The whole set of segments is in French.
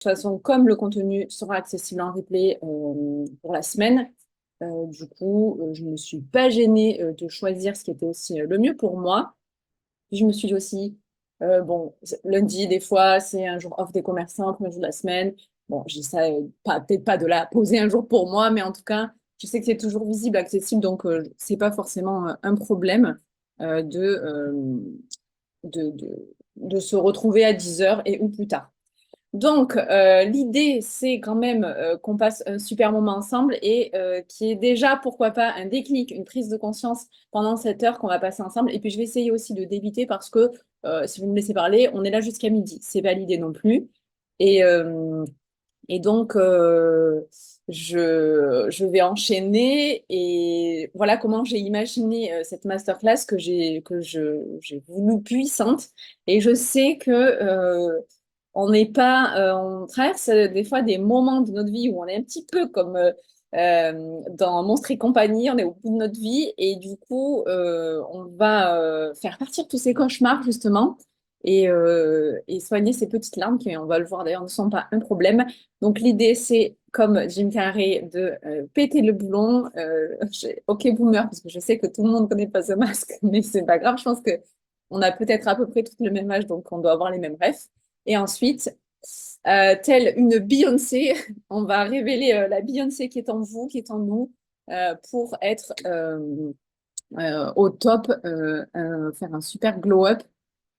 toute façon, comme le contenu sera accessible en replay pour la semaine, du coup, je ne me suis pas gênée de choisir ce qui était aussi le mieux pour moi. Puis je me suis dit aussi, bon, lundi, des fois, c'est un jour off des commerçants, premier jour de la semaine. Bon, je dis ça, peut-être pas de la poser un jour pour moi, mais en tout cas, je sais que c'est toujours visible, accessible, donc c'est pas forcément un problème euh, de, euh, de se retrouver à 10 heures et ou plus tard. Donc, l'idée, c'est quand même qu'on passe un super moment ensemble et qu'il y ait déjà, pourquoi pas, un déclic, une prise de conscience pendant cette heure qu'on va passer ensemble. Et puis, je vais essayer aussi de d'éviter parce que si vous me laissez parler, on est là jusqu'à midi. C'est pas l'idée non plus. Et, euh, et donc, je vais enchaîner et voilà comment j'ai imaginé cette masterclass j'ai voulu puissante. Et je sais que on n'est pas, on traverse des fois des moments de notre vie où on est un petit peu comme dans Monstres et compagnie, on est au bout de notre vie et du coup, on va faire partir tous ces cauchemars justement et soigner ces petites larmes qui, on va le voir d'ailleurs, ne sont pas un problème. Donc l'idée, c'est, comme Jim Carrey, de péter le boulon. Ok, boomer, parce que je sais que tout le monde ne connaît pas ce masque, mais c'est pas grave. Je pense que on a peut-être à peu près tout le même âge, donc on doit avoir les mêmes rêves. Et ensuite, telle une Beyoncé, on va révéler la Beyoncé qui est en vous, qui est en nous, pour être au top, faire un super glow-up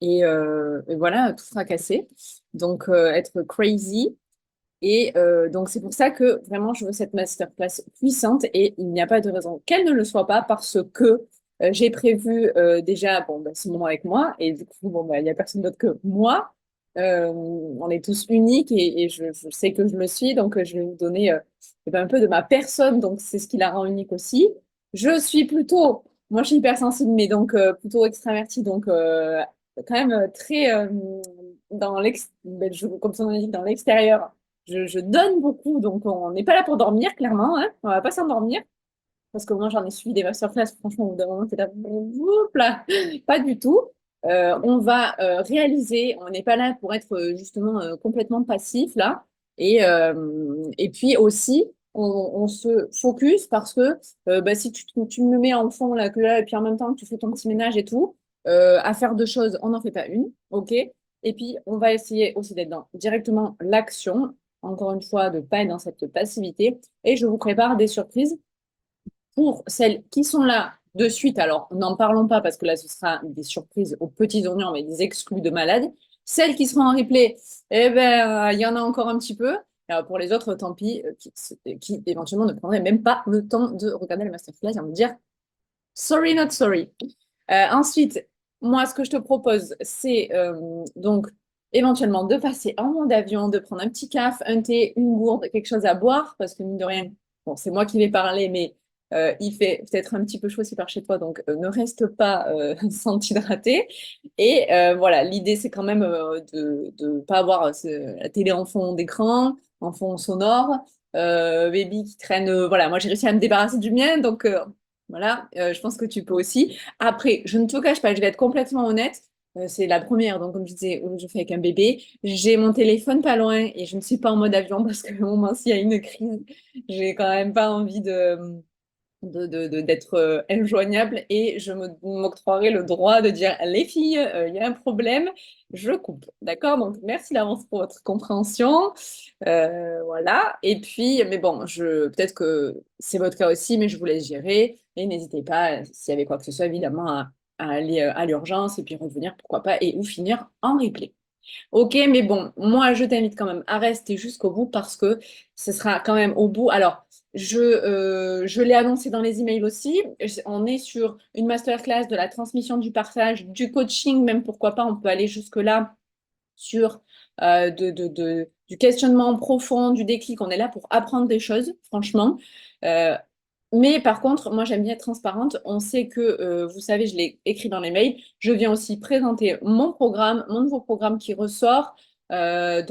et voilà, tout fracasser. Donc, être crazy. Et donc, c'est pour ça que vraiment, je veux cette masterclass puissante et il n'y a pas de raison qu'elle ne le soit pas parce que j'ai prévu déjà bon, bah, ce moment avec moi et du coup, bon, bah, il n'y a personne d'autre que moi. On est tous uniques et je sais que je le suis, donc je vais vous donner eh ben, un peu de ma personne, donc c'est ce qui la rend unique aussi. Je suis plutôt, moi je suis hypersensible, mais donc plutôt extravertie, donc quand même très dans ben, comme son nom l'indique, dans l'extérieur je donne beaucoup, donc on n'est pas là pour dormir, clairement, hein. On va pas s'endormir, parce que moi j'en ai suivi des masterclass, franchement, au bout d'un moment, c'est là, oups là, pas du tout. On va réaliser, on n'est pas là pour être justement complètement passif là, et puis aussi, on se focus parce que bah, si tu me mets en fond là, que là, et puis en même temps que tu fais ton petit ménage et tout, à faire deux choses, on n'en fait pas une, ok? Et puis, on va essayer aussi d'être dans directement l'action, encore une fois, de ne pas être dans cette passivité. Et je vous prépare des surprises pour celles qui sont là de suite. Alors, n'en parlons pas parce que là, ce sera des surprises aux petits oignons, mais des exclus de malades. Celles qui seront en replay, eh ben, il y en a encore un petit peu. Alors, pour les autres, tant pis, qui éventuellement ne prendraient même pas le temps de regarder la masterclass et me dire sorry, not sorry. Ensuite, moi, ce que je te propose, c'est donc éventuellement de passer en mode avion, de prendre un petit caf, un thé, une gourde, quelque chose à boire, parce que mine de rien, bon, c'est moi qui vais parler, mais il fait peut-être un petit peu chaud si par chez toi, donc ne reste pas sans t'hydrater. Et voilà, l'idée, c'est quand même de ne pas avoir la télé en fond d'écran, en fond sonore. Baby qui traîne, voilà, moi j'ai réussi à me débarrasser du mien, donc voilà, je pense que tu peux aussi. Après, je ne te cache pas, je vais être complètement honnête. C'est la première, donc comme je disais, je fais avec un bébé. J'ai mon téléphone pas loin et je ne suis pas en mode avion parce que au moment s'il y a une crise, j'ai quand même pas envie d'être injoignable et je m'octroierai le droit de dire les filles, il y a un problème, je coupe. D'accord? Donc merci d'avance pour votre compréhension. Voilà. Et puis, mais bon, peut-être que c'est votre cas aussi, mais je vous laisse gérer et n'hésitez pas, s'il y avait quoi que ce soit, évidemment, à aller à l'urgence et puis revenir, pourquoi pas, et ou finir en replay. Ok, mais bon, moi, je t'invite quand même à rester jusqu'au bout parce que ce sera quand même au bout. Alors, je l'ai annoncé dans les emails aussi. On est sur une masterclass de la transmission du partage, du coaching, même pourquoi pas, on peut aller jusque-là sur du questionnement profond, du déclic. On est là pour apprendre des choses, franchement. Euh, mais par contre, moi, j'aime bien être transparente. On sait que, vous savez, je l'ai écrit dans les mails, je viens aussi présenter mon programme, mon nouveau programme qui ressort. Le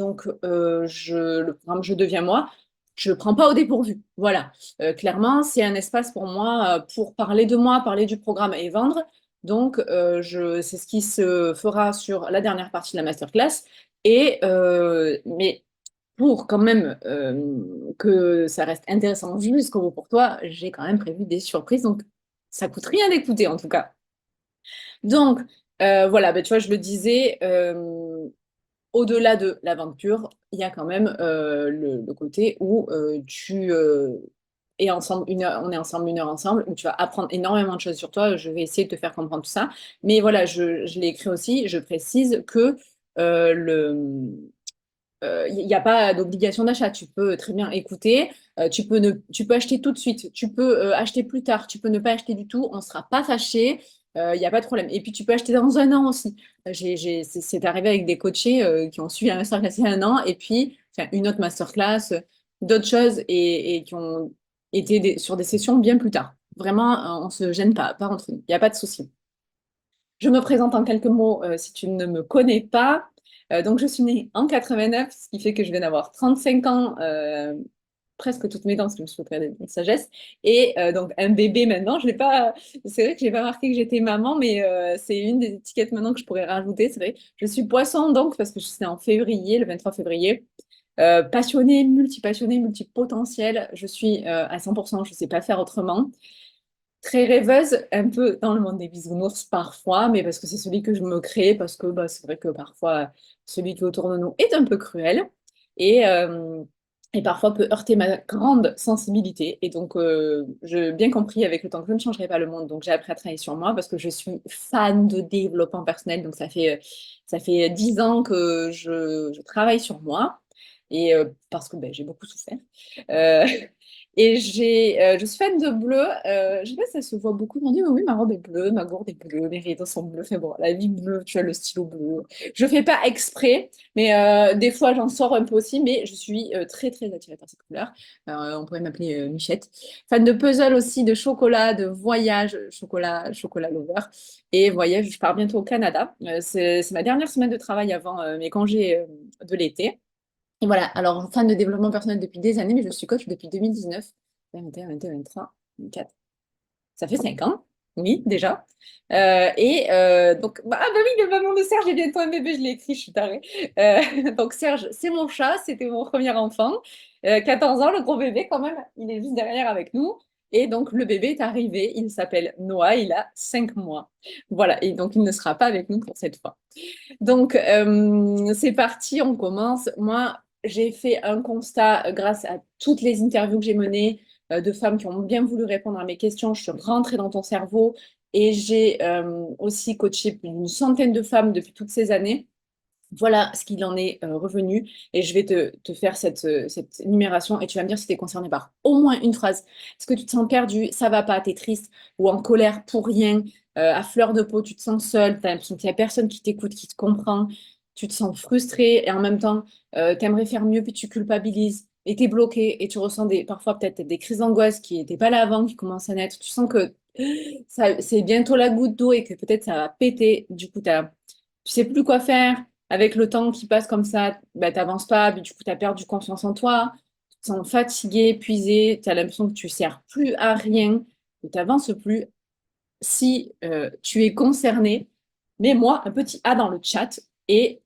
programme Je deviens moi. Je ne prends pas au dépourvu. Voilà. Clairement, c'est un espace pour moi pour parler de moi, parler du programme et vendre. Donc, c'est ce qui se fera sur la dernière partie de la masterclass. Mais pour quand même que ça reste intéressant jusqu'au bout pour toi, j'ai quand même prévu des surprises. Donc, ça coûte rien d'écouter en tout cas. Donc, voilà, ben, tu vois, je le disais, au-delà de l'aventure, il y a quand même le côté où tu es ensemble une heure, on est ensemble une heure ensemble, où tu vas apprendre énormément de choses sur toi. Je vais essayer de te faire comprendre tout ça. Mais voilà, je l'ai écrit aussi, je précise que le il n'y a pas d'obligation d'achat. Tu peux très bien écouter, tu peux acheter tout de suite, tu peux acheter plus tard, tu peux ne pas acheter du tout, on ne sera pas fâché, il n'y a pas de problème. Et puis tu peux acheter dans un an aussi. C'est arrivé avec des coachés qui ont suivi la masterclass il y a un an, et puis enfin, une autre masterclass, d'autres choses, et qui ont été sur des sessions bien plus tard. Vraiment, on ne se gêne pas entre nous, il n'y a pas de souci. Je me présente en quelques mots si tu ne me connais pas. Donc, je suis née en 89, ce qui fait que je viens d'avoir 35 ans, presque toutes mes dents, parce que je me suis opérée de sagesse. Et donc, un bébé maintenant, je l'ai pas... c'est vrai que je n'ai pas marqué que j'étais maman, mais c'est une des étiquettes maintenant que je pourrais rajouter. C'est vrai, je suis poisson, donc, parce que je suis en février, le 23 février. Passionnée, multipassionnée, multipotentielle. Je suis à 100%, je ne sais pas faire autrement. Très rêveuse, un peu dans le monde des bisounours parfois, mais parce que c'est celui que je me crée, parce que bah, c'est vrai que parfois celui qui est autour de nous est un peu cruel et, euh, et parfois peut heurter ma grande sensibilité. Et donc, j'ai bien compris avec le temps que je ne changerai pas le monde, donc j'ai appris à travailler sur moi parce que je suis fan de développement personnel. Donc, ça fait 10 ans que je travaille sur moi et parce que ben, j'ai beaucoup souffert. Euh, Et je suis fan de bleu. Je sais pas si ça se voit beaucoup. Ils m'ont dit, oui, ma robe est bleue, ma gourde est bleue, mes rideaux sont bleus. Fait bon, la vie bleue, tu as le stylo bleu. Je fais pas exprès, mais des fois, j'en sors un peu aussi. Mais je suis très, très attirée par cette couleur. On pourrait m'appeler Michette. Fan de puzzle aussi, de chocolat, de voyage, chocolat lover. Et voyage, je pars bientôt au Canada. C'est ma dernière semaine de travail avant mes congés de l'été. Et voilà, alors fan de développement personnel depuis des années, mais je suis coach depuis 2019, 21, 22, 23, 24. Ça fait 5 ans, oui, déjà. Donc, bah, ah bah oui, le maman de Serge est bientôt un bébé, je l'ai écrit, je suis tarée. Donc Serge, c'est mon chat, c'était mon premier enfant. 14 ans, le gros bébé quand même, il est juste derrière avec nous. Et donc le bébé est arrivé, il s'appelle Noah, il a 5 mois. Voilà, et donc il ne sera pas avec nous pour cette fois. Donc, c'est parti, on commence. Moi, j'ai fait un constat grâce à toutes les interviews que j'ai menées de femmes qui ont bien voulu répondre à mes questions. Je suis rentrée dans ton cerveau et j'ai aussi coaché plus d'une centaine de femmes depuis toutes ces années. Voilà ce qu'il en est revenu et je vais te faire cette énumération et tu vas me dire si tu es concerné par au moins une phrase. Est-ce que tu te sens perdu, ça va pas, tu es triste ou en colère pour rien, à fleur de peau, tu te sens seule, tu as l'impression qu'il n'y a personne qui t'écoute, qui te comprend, tu te sens frustré et en même temps, tu aimerais faire mieux puis tu culpabilises et tu es bloqué et tu ressens parfois peut-être des crises d'angoisse qui n'étaient pas là avant, qui commencent à naître. Tu sens que c'est bientôt la goutte d'eau et que peut-être ça va péter. Du coup, tu sais plus quoi faire avec le temps qui passe comme ça, bah, t'avances pas, puis du coup, tu as perdu confiance en toi, tu te sens fatigué, épuisé, tu as l'impression que tu sers plus à rien, que tu n'avances plus. Si tu es concerné, mets-moi un petit A dans le chat et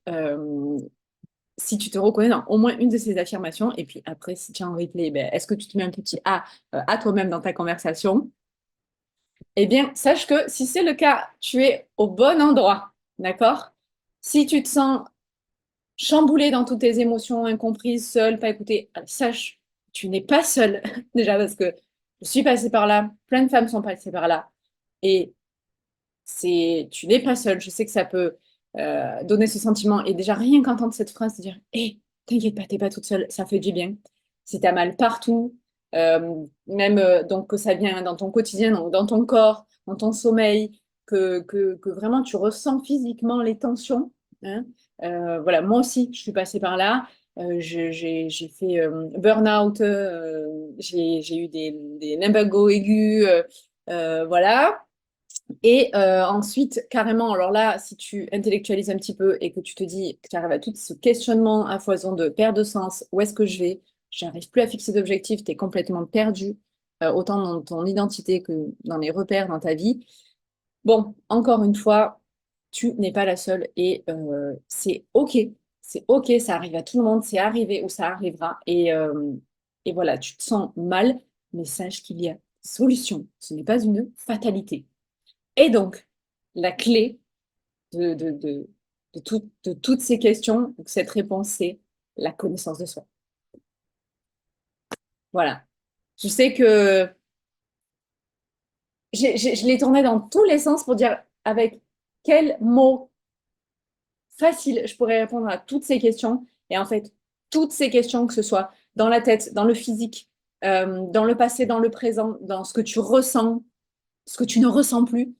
si tu te reconnais dans au moins une de ces affirmations, et puis après, si tu es en replay, ben, est-ce que tu te mets un petit A à toi-même dans ta conversation? Eh bien, sache que si c'est le cas, tu es au bon endroit, d'accord? Si tu te sens chamboulé dans toutes tes émotions, incomprises, seule, pas écoutée, sache, tu n'es pas seule. Déjà parce que je suis passée par là, plein de femmes sont passées par là. Et tu n'es pas seule. Je sais que ça peut donner ce sentiment. Et déjà, rien qu'entendre cette phrase, se dire, hé, t'inquiète pas, t'es pas toute seule, ça fait du bien. Si t'as mal partout, même donc que ça vient dans ton quotidien, donc dans ton corps, dans ton sommeil, que vraiment tu ressens physiquement les tensions, hein. Voilà, moi aussi, je suis passée par là. J'ai fait burn-out, j'ai eu des lumbagos aigus, voilà. Et ensuite, carrément, alors là, si tu intellectualises un petit peu et que tu te dis que tu arrives à tout ce questionnement à foison de perte de sens, où est-ce que je vais? J'arrive plus à fixer d'objectifs, tu es complètement perdu, autant dans ton identité que dans les repères dans ta vie. Bon, encore une fois, tu n'es pas la seule et c'est OK. C'est OK, ça arrive à tout le monde, c'est arrivé ou ça arrivera. Et voilà, tu te sens mal, mais sache qu'il y a solution. Ce n'est pas une fatalité. Et donc, la clé de, de, de, de toutes ces questions, donc cette réponse, c'est la connaissance de soi. Voilà. Je sais que je l'ai tourné dans tous les sens pour dire avec quels mots faciles je pourrais répondre à toutes ces questions. Et en fait, toutes ces questions, que ce soit dans la tête, dans le physique, dans le passé, dans le présent, dans ce que tu ressens, ce que tu ne ressens plus,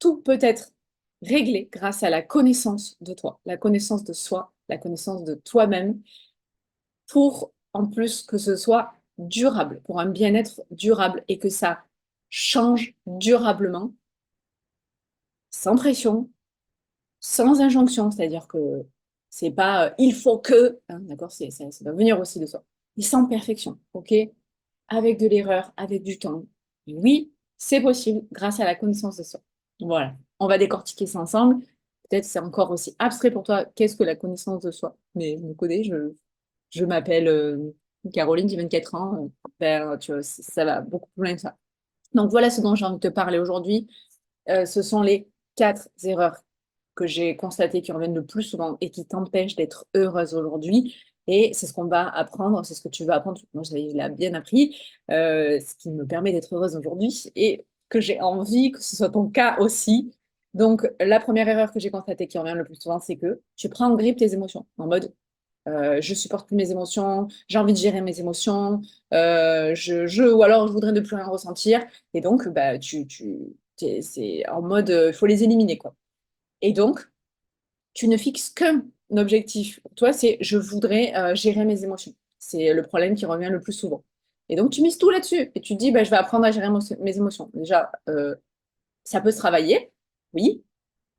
tout peut être réglé grâce à la connaissance de toi, la connaissance de soi, la connaissance de toi-même, pour en plus que ce soit durable, pour un bien-être durable et que ça change durablement, sans pression, sans injonction, c'est-à-dire que c'est pas il faut que, hein, d'accord, ça doit venir aussi de soi, et sans perfection, ok, avec de l'erreur, avec du temps. Et oui, c'est possible grâce à la connaissance de soi. Voilà, on va décortiquer ça ensemble. Peut-être c'est encore aussi abstrait pour toi, qu'est-ce que la connaissance de soi? Mais vous me connaissez, je m'appelle Caroline, j'ai 24 ans. Ben, tu vois, ça va beaucoup plus loin que ça. Donc voilà ce dont j'ai envie de te parler aujourd'hui. Ce sont les 4 erreurs que j'ai constatées qui reviennent le plus souvent et qui t'empêchent d'être heureuse aujourd'hui. Et c'est ce qu'on va apprendre, c'est ce que tu vas apprendre. Moi, je l'ai bien appris, ce qui me permet d'être heureuse aujourd'hui et que j'ai envie que ce soit ton cas aussi. Donc, la première erreur que j'ai constatée qui revient le plus souvent, c'est que tu prends en grippe tes émotions, en mode je supporte plus mes émotions, j'ai envie de gérer mes émotions, ou alors je voudrais ne plus rien ressentir. Et donc, bah, c'est en mode, il faut les éliminer, quoi. Et donc, tu ne fixes qu'un objectif. Pour toi, c'est je voudrais gérer mes émotions. C'est le problème qui revient le plus souvent. Et donc, tu mises tout là-dessus. Et tu te dis, bah, je vais apprendre à gérer mes émotions. Déjà, ça peut se travailler, oui,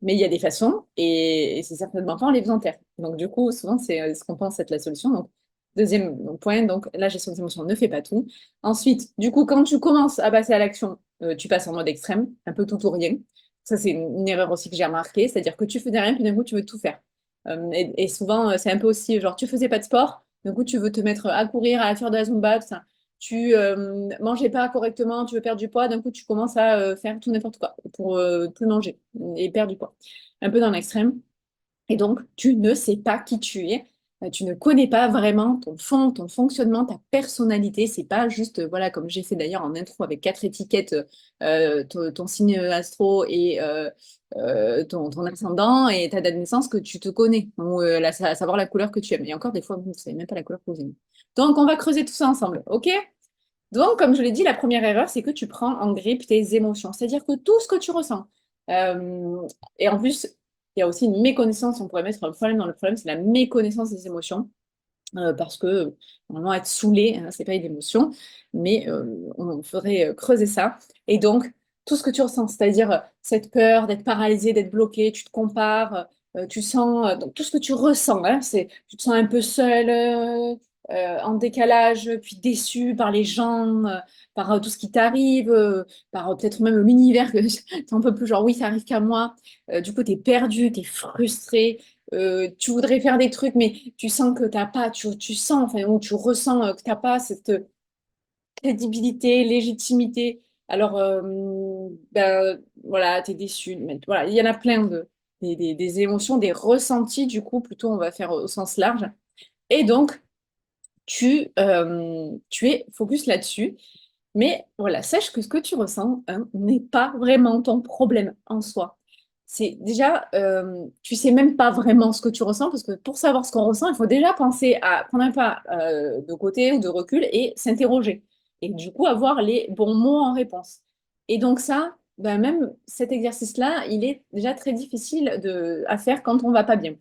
mais il y a des façons et c'est certainement pas en les faisant taire. Donc, du coup, souvent, c'est ce qu'on pense être la solution. Donc, deuxième point, donc, la gestion des émotions ne fait pas tout. Ensuite, du coup, quand tu commences à passer à l'action, tu passes en mode extrême, un peu tout ou rien. Ça, c'est une erreur aussi que j'ai remarquée, c'est-à-dire que tu faisais rien, puis d'un coup, tu veux tout faire. Et souvent, c'est un peu aussi, genre, tu faisais pas de sport, d'un coup, tu veux te mettre à courir, à faire de la Zumba, tout ça. Tu mangeais pas correctement, tu veux perdre du poids, d'un coup, tu commences à faire tout n'importe quoi pour plus manger et perdre du poids. Un peu dans l'extrême. Et donc, tu ne sais pas qui tu es. Tu ne connais pas vraiment ton fond, ton fonctionnement, ta personnalité. C'est pas juste, voilà, comme j'ai fait d'ailleurs en intro avec 4 étiquettes, ton signe astro et ton ascendant et ta date de naissance que tu te connais, ou à savoir la couleur que tu aimes. Et encore des fois, vous ne savez même pas la couleur que vous aimez. Donc, on va creuser tout ça ensemble, ok? Donc, comme je l'ai dit, la première erreur, c'est que tu prends en grippe tes émotions, c'est-à-dire que tout ce que tu ressens. Euh, et en plus, il y a aussi une méconnaissance, on pourrait mettre un problème dans le problème, c'est la méconnaissance des émotions, parce que normalement, être saoulé, hein, c'est pas une émotion, mais on faudrait creuser ça. Et donc, tout ce que tu ressens, c'est-à-dire cette peur d'être paralysé, d'être bloqué, tu te compares, tu sens, donc tout ce que tu ressens, hein, tu te sens un peu seul, en décalage, puis déçu par les gens, par tout ce qui t'arrive, par peut-être même l'univers, que c'est un peu plus genre oui, ça arrive qu'à moi. Du coup, tu es perdu, tu es frustré, tu voudrais faire des trucs, mais tu sens que t'as pas, tu sens, enfin, ou tu ressens que tu n'as pas cette crédibilité, légitimité. Alors, ben, voilà, tu es déçu. Mais, voilà, il y en a plein des émotions, des ressentis, du coup, plutôt on va faire au sens large. Et donc, tu es focus là-dessus. Mais voilà, sache que ce que tu ressens, hein, n'est pas vraiment ton problème en soi. C'est déjà, tu sais même pas vraiment ce que tu ressens, parce que pour savoir ce qu'on ressent, il faut déjà penser à prendre un pas de côté ou de recul et s'interroger. Et du coup, avoir les bons mots en réponse. Et donc ça, ben même cet exercice-là, il est déjà très difficile à faire quand on va pas bien.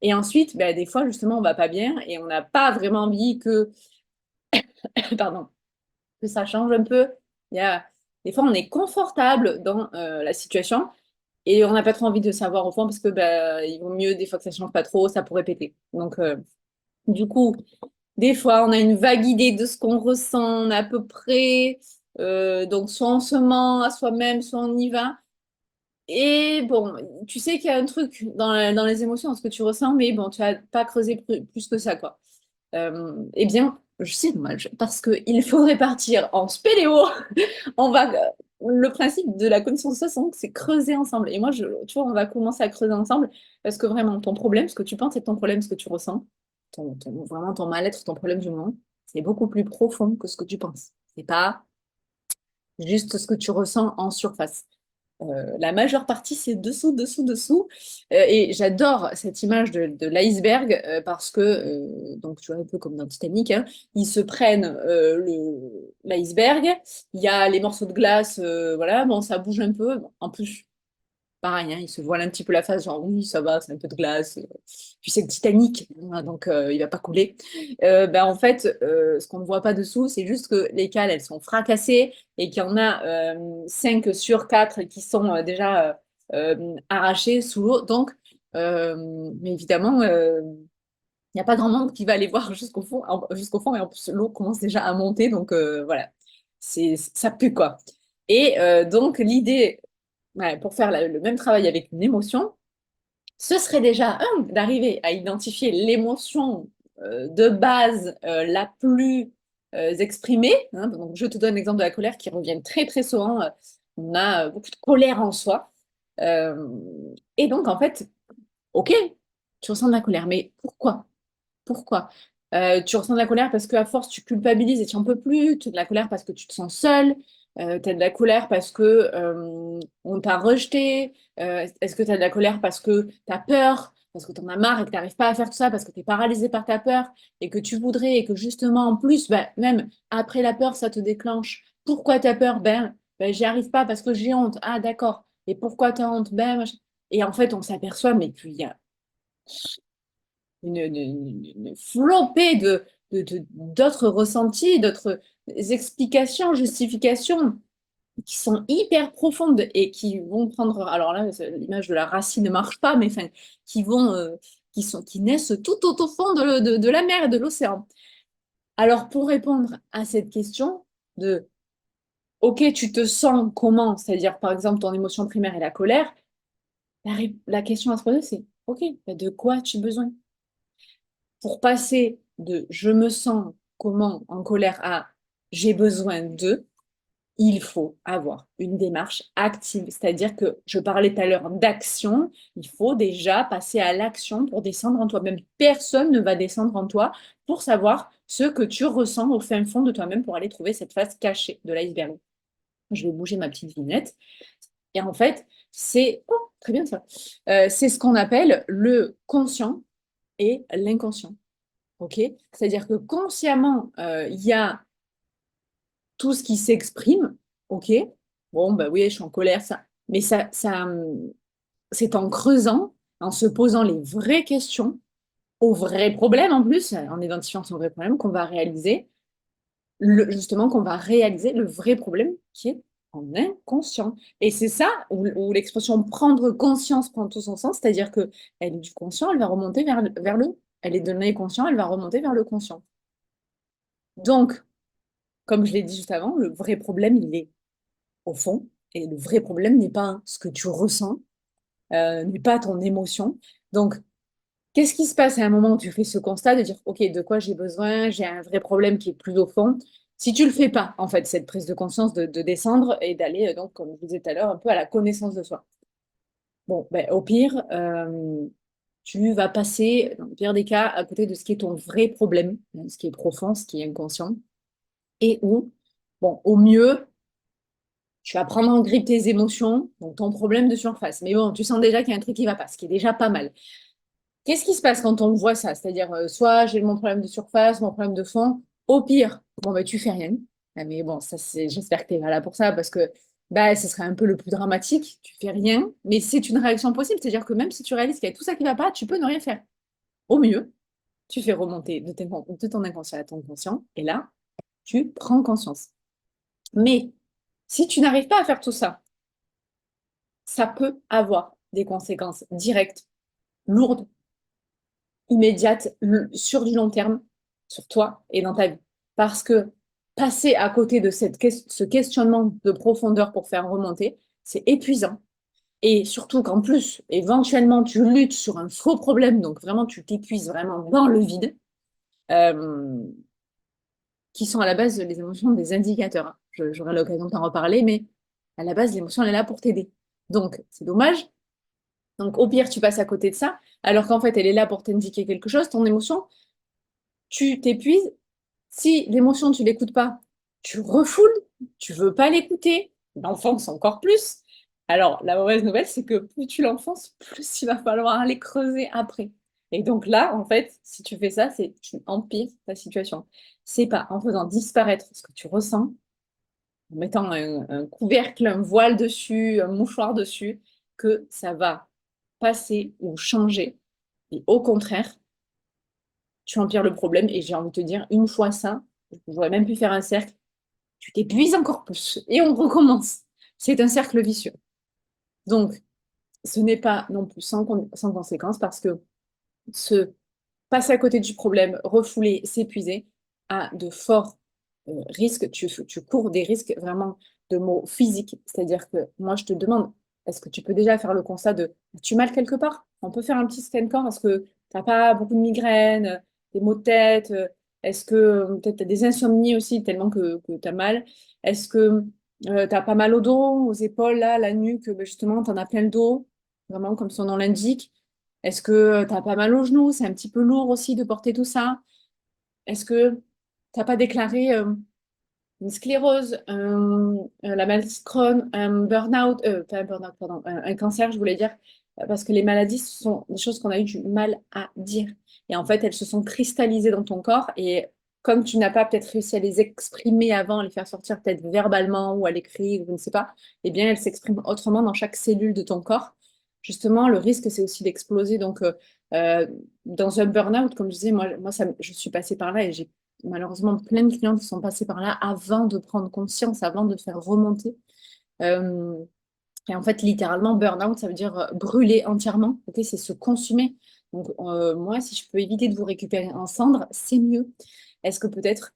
Et ensuite, ben, des fois, justement, on va pas bien et on n'a pas vraiment envie que, pardon, que ça change un peu. Il y a, des fois, on est confortable dans la situation et on n'a pas trop envie de savoir au fond parce que bah, il vaut mieux des fois que ça change pas trop, ça pourrait péter. Donc, du coup, des fois, on a une vague idée de ce qu'on ressent, on a à peu près. Donc, soit on se ment à soi-même, soit on y va. Et bon, tu sais qu'il y a un truc dans les émotions, dans ce que tu ressens, mais bon, tu n'as pas creusé plus que ça, quoi. Eh bien, c'est dommage, parce qu'il faudrait partir en spéléo. On va, le principe de la connaissance de soi, c'est creuser ensemble. Et moi, tu vois, on va commencer à creuser ensemble, parce que vraiment, ton problème, ce que tu penses, c'est ton problème, ce que tu ressens, vraiment ton mal-être, ton problème du moment, c'est beaucoup plus profond que ce que tu penses. C'est pas juste ce que tu ressens en surface. La majeure partie, c'est dessous, dessous, dessous. Et j'adore cette image de l'iceberg parce que, donc tu vois, un peu comme dans Titanic, hein, ils se prennent l'iceberg, il y a les morceaux de glace, voilà, bon, ça bouge un peu. Bon, en plus, pareil, hein, il se voile un petit peu la face, genre oui, ça va, c'est un peu de glace. Puis c'est le Titanic, hein, donc il va pas couler. Ben, en fait, ce qu'on ne voit pas dessous, c'est juste que les cales, elles sont fracassées et qu'il y en a 5 sur 4 qui sont déjà arrachées sous l'eau. Donc, mais évidemment, il n'y a pas grand monde qui va aller voir jusqu'au fond, et en plus, l'eau commence déjà à monter, donc voilà, ça pue, quoi. Et donc, l'idée, ouais, pour faire le même travail avec une émotion, ce serait déjà, d'arriver à identifier l'émotion de base la plus exprimée, hein. Donc, je te donne l'exemple de la colère qui revient très, très souvent. On a beaucoup de colère en soi. Euh, et donc, en fait, ok, tu ressens de la colère, mais pourquoi? Pourquoi? Tu ressens de la colère parce qu'à force, tu culpabilises et tu n'en peux plus. Tu as de la colère parce que tu te sens seul. Tu as de la colère parce que on t'a rejeté. Est-ce que tu as de la colère parce que tu as peur, parce que tu en as marre et que tu n'arrives pas à faire tout ça, parce que tu es paralysé par ta peur et que tu voudrais et que justement, en plus, bah, même après la peur, ça te déclenche. Pourquoi tu as peur? Ben, j'y arrive pas parce que j'ai honte. Ah, d'accord. Et pourquoi tu as honte? Ben, et en fait, on s'aperçoit, mais qu'il y a une flopée d'autres ressentis, d'autres explications, justifications qui sont hyper profondes et qui vont prendre, alors là, l'image de la racine ne marche pas, mais enfin, qui vont, qui naissent tout au fond de la mer et de l'océan. Alors, pour répondre à cette question de, OK, tu te sens comment? C'est-à-dire, par exemple, ton émotion primaire est la colère. La question à se poser, c'est, OK, de quoi as-tu besoin? Pour passer de je me sens comment en colère à j'ai besoin de, il faut avoir une démarche active. C'est-à-dire que je parlais tout à l'heure d'action, il faut déjà passer à l'action pour descendre en toi-même. Personne ne va descendre en toi pour savoir ce que tu ressens au fin fond de toi-même pour aller trouver cette face cachée de l'iceberg. Je vais bouger ma petite vignette. Et en fait, c'est très bien ça. C'est ce qu'on appelle le conscient et l'inconscient. OK? C'est-à-dire que consciemment, il y a tout ce qui s'exprime. OK? Bon, bah oui, je suis en colère, ça. Mais c'est en creusant, en se posant les vraies questions, aux vrais problèmes en plus, en identifiant son vrai problème, qu'on va réaliser, justement, qu'on va réaliser le vrai problème qui est en inconscient. Et c'est ça où l'expression prendre conscience prend tout son sens, c'est-à-dire que elle est du conscient, elle va remonter vers le. Elle est de l'inconscient, elle va remonter vers le conscient. Donc, comme je l'ai dit juste avant, le vrai problème, il est au fond. Et le vrai problème n'est pas ce que tu ressens, n'est pas ton émotion. Donc, qu'est-ce qui se passe à un moment où tu fais ce constat de dire, OK, de quoi j'ai besoin? J'ai un vrai problème qui est plus au fond. Si tu le fais pas, en fait, cette prise de conscience de descendre et d'aller, donc, comme je vous disais tout à l'heure, un peu à la connaissance de soi. Bon, ben, au pire, tu vas passer, dans le pire des cas, à côté de ce qui est ton vrai problème, hein, ce qui est profond, ce qui est inconscient, et où, bon, au mieux, tu vas prendre en grippe tes émotions, donc ton problème de surface. Mais bon, tu sens déjà qu'il y a un truc qui va pas, ce qui est déjà pas mal. Qu'est-ce qui se passe quand on voit ça? C'est-à-dire, soit j'ai mon problème de surface, mon problème de fond. Au pire, bon, bah, tu fais rien. Ah, mais bon, ça, j'espère que tu es là pour ça, parce que bah, ce serait un peu le plus dramatique. Tu fais rien, mais c'est une réaction possible. C'est-à-dire que même si tu réalises qu'il y a tout ça qui va pas, tu peux ne rien faire. Au mieux, tu fais remonter de ton inconscient à ton conscient, et là, tu prends conscience. Mais si tu n'arrives pas à faire tout ça, ça peut avoir des conséquences directes, lourdes, immédiates, sur du long terme, sur toi et dans ta vie. Parce que passer à côté de ce questionnement de profondeur pour faire remonter, c'est épuisant. et surtout qu'en plus, éventuellement, tu luttes sur un faux problème, donc vraiment, tu t'épuises vraiment dans le vide, euh, qui sont à la base les émotions des indicateurs, hein. J'aurai l'occasion de t'en reparler, mais à la base, l'émotion, elle est là pour t'aider. Donc, c'est dommage. Donc, au pire, tu passes à côté de ça, alors qu'en fait, elle est là pour t'indiquer quelque chose. Ton émotion, tu t'épuises. Si l'émotion, tu l'écoutes pas, tu refoules, tu veux pas l'écouter. L'enfance encore plus. Alors, la mauvaise nouvelle, c'est que plus tu l'enfonces, plus il va falloir aller creuser après. Et donc là, en fait, si tu fais ça, c'est tu empires ta situation. C'est pas en faisant disparaître ce que tu ressens, en mettant un couvercle, un voile dessus, un mouchoir dessus, que ça va passer ou changer. Et au contraire, tu empires le problème. Et j'ai envie de te dire, une fois ça, je pourrais même plus faire un cercle, tu t'épuises encore plus. Et on recommence. C'est un cercle vicieux. Donc, ce n'est pas non plus sans conséquence parce que se passer à côté du problème, refouler, s'épuiser, a de forts risques. Tu cours des risques vraiment de maux physiques. C'est-à-dire que moi, je te demande, est-ce que tu peux déjà faire le constat de, as-tu mal quelque part? On peut faire un petit scan corps. Est-ce que tu n'as pas beaucoup de migraines, des maux de tête? Est-ce que peut-être tu as des insomnies aussi, tellement que tu as mal? Est-ce que tu as pas mal au dos, aux épaules, là, la nuque, ben justement, tu en as plein le dos, vraiment comme son nom l'indique? Est-ce que tu as pas mal aux genoux? C'est un petit peu lourd aussi de porter tout ça. Est-ce que tu n'as pas déclaré une sclérose, la maladie de Crohn, un burn-out, pas un burn-out, pardon, un cancer, je voulais dire, parce que les maladies, ce sont des choses qu'on a eu du mal à dire. Et en fait, elles se sont cristallisées dans ton corps et comme tu n'as pas peut-être réussi à les exprimer avant, à les faire sortir peut-être verbalement ou à l'écrit, ou je ne sais pas, eh bien, elles s'expriment autrement dans chaque cellule de ton corps. Justement, le risque, c'est aussi d'exploser. Donc, euh, dans un burn-out, comme je disais, moi je suis passée par là et j'ai malheureusement plein de clients qui sont passés par là avant de prendre conscience, avant de faire remonter. Euh, et en fait, littéralement, burn-out, ça veut dire brûler entièrement. Ok, c'est se consumer. Donc, moi, si je peux éviter de vous récupérer en cendres, c'est mieux. Est-ce que peut-être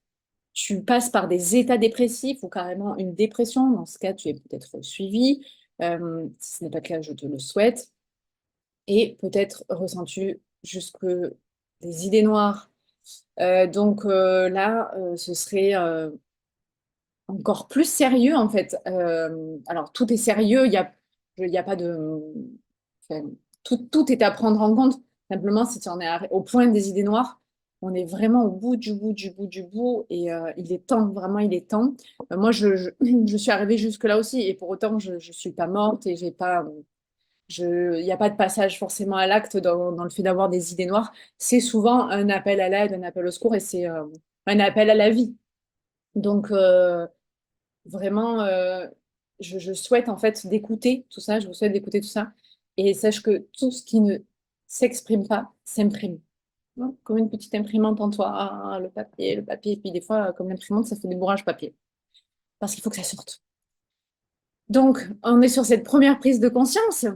tu passes par des états dépressifs ou carrément une dépression? Dans ce cas, tu es peut-être suivi. Si ce n'est pas le cas, je te le souhaite. Et peut-être ressens-tu jusque des idées noires. Là, ce serait encore plus sérieux en fait. Alors tout est sérieux, il y a pas de... enfin, tout est à prendre en compte. Simplement, si tu en es au point des idées noires, on est vraiment au bout du bout du bout du bout et il est temps, vraiment il est temps. Moi, je suis arrivée jusque-là aussi et pour autant, je ne suis pas morte et j'ai pas... il n'y a pas de passage forcément à l'acte dans le fait d'avoir des idées noires. C'est souvent un appel à l'aide, un appel au secours et c'est un appel à la vie. Donc, vraiment, je souhaite en fait d'écouter tout ça, je vous souhaite d'écouter tout ça. Et sache que tout ce qui ne s'exprime pas s'imprime. Non, comme une petite imprimante en toi. Ah, le papier. Et puis des fois, comme l'imprimante, ça fait des bourrages papier. Parce qu'il faut que ça sorte. Donc, on est sur cette première prise de conscience.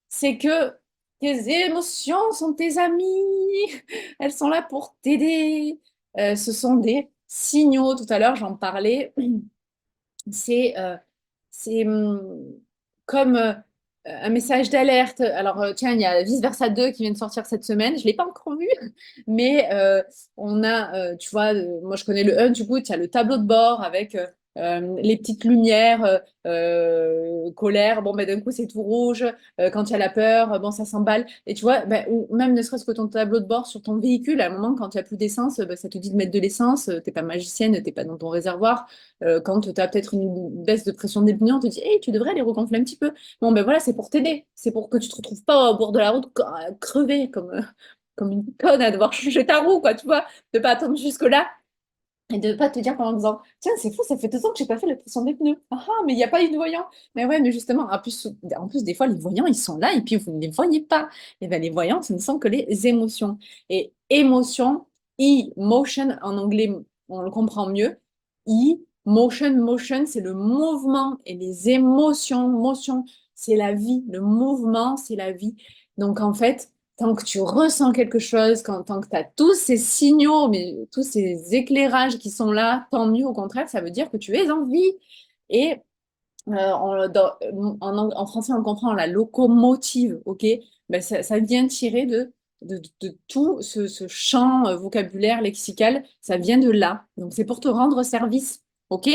C'est que tes émotions sont tes amies. Elles sont là pour t'aider. Ce sont des signaux. Tout à l'heure, j'en parlais. C'est comme un message d'alerte. Alors, tiens, il y a Vice Versa 2 qui vient de sortir cette semaine. Je ne l'ai pas encore vu, mais on a, tu vois, moi je connais le 1, du coup, il y a le tableau de bord avec les petites lumières, colère, bon, ben, d'un coup c'est tout rouge. Quand il y a la peur, bon, ça s'emballe. Et tu vois, ben, ou même ne serait-ce que ton tableau de bord sur ton véhicule, à un moment, quand il n'y a plus d'essence, ben, ça te dit de mettre de l'essence. Tu n'es pas magicienne, tu n'es pas dans ton réservoir. Quand tu as peut-être une baisse de pression des pneus, on te dit, hey, tu devrais les regonfler un petit peu. Bon, ben voilà, c'est pour t'aider. C'est pour que tu te retrouves pas au bord de la route crevé comme une conne à devoir changer ta roue, quoi, tu vois. De pas attendre jusque-là et de pas te dire pendant disant, tiens, c'est fou, ça fait 2 ans que j'ai pas fait la pression des pneus. Ah, ah, mais il n'y a pas eu de voyant. Mais ouais, mais justement, en plus, des fois, les voyants, ils sont là et puis vous ne les voyez pas. Et ben les voyants, ce ne sont que les émotions. Et émotion, emotion, en anglais, on le comprend mieux. Motion, c'est le mouvement. Et les émotions, motion, c'est la vie. Le mouvement, c'est la vie. Donc, en fait, tant que tu ressens quelque chose, tant que tu as tous ces signaux, mais tous ces éclairages qui sont là, tant mieux. Au contraire, ça veut dire que tu es en vie. Et en français, on comprend la locomotive, ok? Ben, ça vient tirer de tout ce champ vocabulaire lexical, ça vient de là. Donc, c'est pour te rendre service, ok?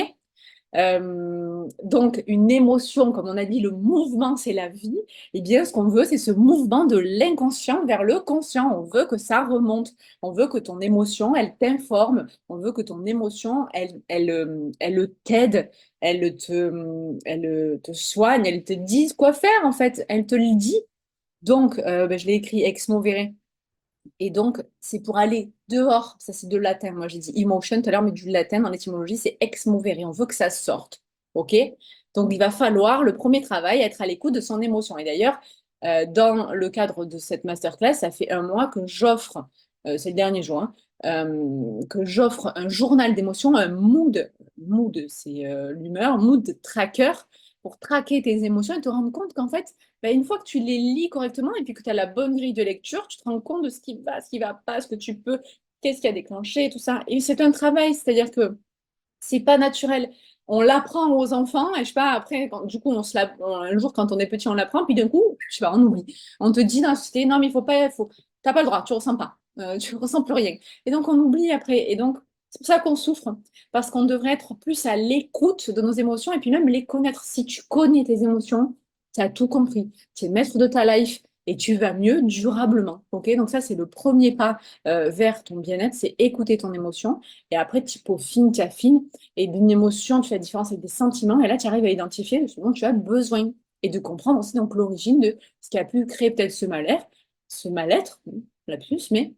Donc, une émotion, comme on a dit, le mouvement, c'est la vie. Eh bien, ce qu'on veut, c'est ce mouvement de l'inconscient vers le conscient. On veut que ça remonte. On veut que ton émotion, elle t'informe. On veut que ton émotion, elle t'aide. Elle te soigne. Elle te dise quoi faire, en fait. Elle te le dit. Donc, ben, je l'ai écrit ex movere. Et donc, c'est pour aller dehors. Ça, c'est de latin. Moi, j'ai dit emotion tout à l'heure, mais du latin dans l'étymologie, c'est ex movere. On veut que ça sorte. OK? Donc, il va falloir, le premier travail, être à l'écoute de son émotion. Et d'ailleurs, dans le cadre de cette masterclass, ça fait un mois que j'offre, c'est le dernier jour, hein, que j'offre un journal d'émotions, un mood. Mood, c'est l'humeur, mood tracker, pour traquer tes émotions et te rendre compte qu'en fait, bah, une fois que tu les lis correctement et puis que tu as la bonne grille de lecture, tu te rends compte de ce qui va pas, ce que tu peux, qu'est-ce qui a déclenché, tout ça. Et c'est un travail, c'est-à-dire que c'est pas naturel. On l'apprend aux enfants et je sais pas, après, du coup, un jour, quand on est petit, on l'apprend, puis d'un coup, je sais pas, on oublie. On te dit dans la société, non, mais il faut pas, t'as pas le droit, tu ressens pas, tu ressens plus rien. Et donc, on oublie après. Et donc, c'est pour ça qu'on souffre, parce qu'on devrait être plus à l'écoute de nos émotions et puis même les connaître. Si tu connais tes émotions, tu as tout compris. Tu es maître de ta life et tu vas mieux durablement. Ok? Donc, ça, c'est le premier pas vers ton bien-être, c'est écouter ton émotion. Et après, tu peaufines, tu affines. Et d'une émotion, tu fais la différence avec des sentiments. Et là, tu arrives à identifier ce dont tu as besoin. Et de comprendre aussi donc l'origine de ce qui a pu créer peut-être ce mal-être, la plus. Mais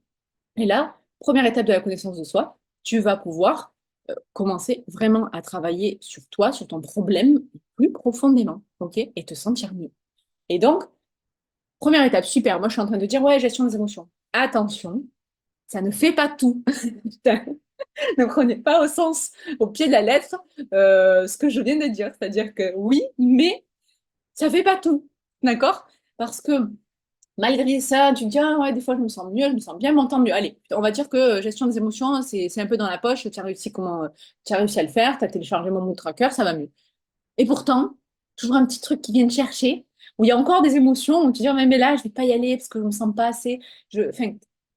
et là, première étape de la connaissance de soi, tu vas pouvoir commencer vraiment à travailler sur toi, sur ton problème plus profondément, ok? Et te sentir mieux. Et donc, première étape, super. Moi, je suis en train de dire, ouais, gestion des émotions. Attention, ça ne fait pas tout. Ne prenez pas au sens, au pied de la lettre, ce que je viens de dire. C'est-à-dire que oui, mais ça fait pas tout. D'accord? Parce que malgré ça, tu te dis, ah ouais, des fois je me sens mieux, je me sens bien, m'entends mieux. Allez, on va dire que gestion des émotions, hein, c'est un peu dans la poche, tu as réussi à le faire, tu as téléchargé mon mood tracker, ça va mieux. Et pourtant, toujours un petit truc qui vient te chercher, où il y a encore des émotions, où tu te dis, mais là, je vais pas y aller parce que je me sens pas assez, enfin,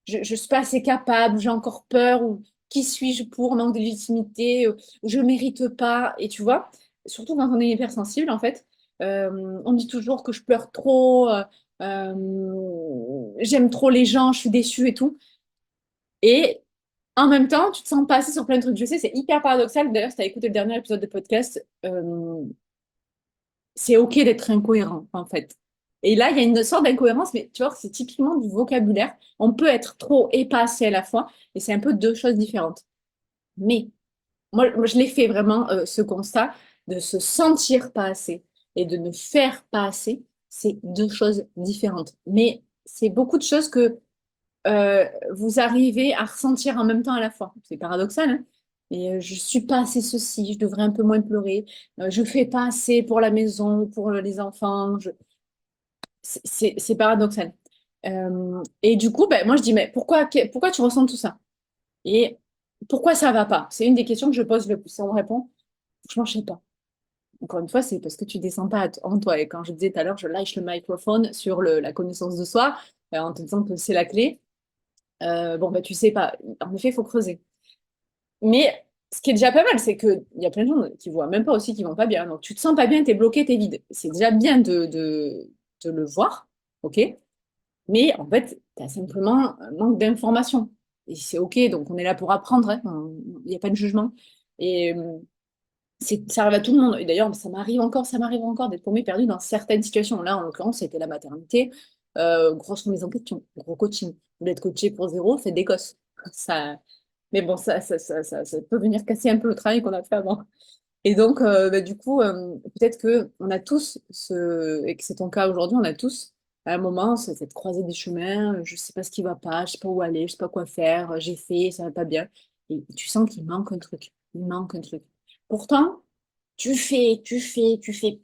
je suis pas assez capable, j'ai encore peur, ou qui suis-je pour, manque de légitimité, je mérite pas. Et tu vois, surtout quand on est hypersensible, en fait, on dit toujours que je pleure trop, j'aime trop les gens, je suis déçue et tout. Et en même temps, tu te sens pas assez sur plein de trucs. Je sais, c'est hyper paradoxal. D'ailleurs, si tu as écouté le dernier épisode de podcast, c'est OK d'être incohérent, en fait. Et là, il y a une sorte d'incohérence, mais tu vois, c'est typiquement du vocabulaire. On peut être trop et pas assez à la fois, et c'est un peu deux choses différentes. Mais moi je l'ai fait vraiment, ce constat de se sentir pas assez et de ne faire pas assez, c'est deux choses différentes. Mais c'est beaucoup de choses que vous arrivez à ressentir en même temps à la fois. C'est paradoxal, hein? Et je suis pas assez ceci, je devrais un peu moins pleurer, je fais pas assez pour la maison, pour les enfants. C'est paradoxal. Et du coup, ben, moi je dis, mais pourquoi tu ressens tout ça? Et pourquoi ça va pas? C'est une des questions que je pose le plus. Et on me répond, franchement, je sais pas. Encore une fois, c'est parce que tu descends pas en toi. Et quand je disais tout à l'heure, je lâche le microphone sur la connaissance de soi, en te disant que c'est la clé. Bon, bah, tu sais pas. En effet, il faut creuser. Mais ce qui est déjà pas mal, c'est qu'il y a plein de gens qui voient même pas aussi qui vont pas bien. Donc, tu te sens pas bien, t'es bloqué, t'es vide. C'est déjà bien de le voir, ok? Mais en fait, tu as simplement un manque d'information. Et c'est ok, donc on est là pour apprendre, hein. Il n'y a pas de jugement. Et ça arrive à tout le monde. Et d'ailleurs, ça m'arrive encore d'être paumée, perdue dans certaines situations. Là, en l'occurrence, c'était la maternité. Grosse remise en question, gros coaching. Vous voulez être coaché pour zéro, faites des gosses. Ça, mais bon, ça peut venir casser un peu le travail qu'on a fait avant. Et donc, bah, du coup, peut-être que on a tous et que c'est ton cas aujourd'hui, on a tous à un moment cette croisée des chemins, je sais pas ce qui va pas, je sais pas où aller, je sais pas quoi faire, j'ai fait, ça va pas bien. Et tu sens qu'il manque un truc, il manque un truc. Pourtant, tu fais plus, tu fais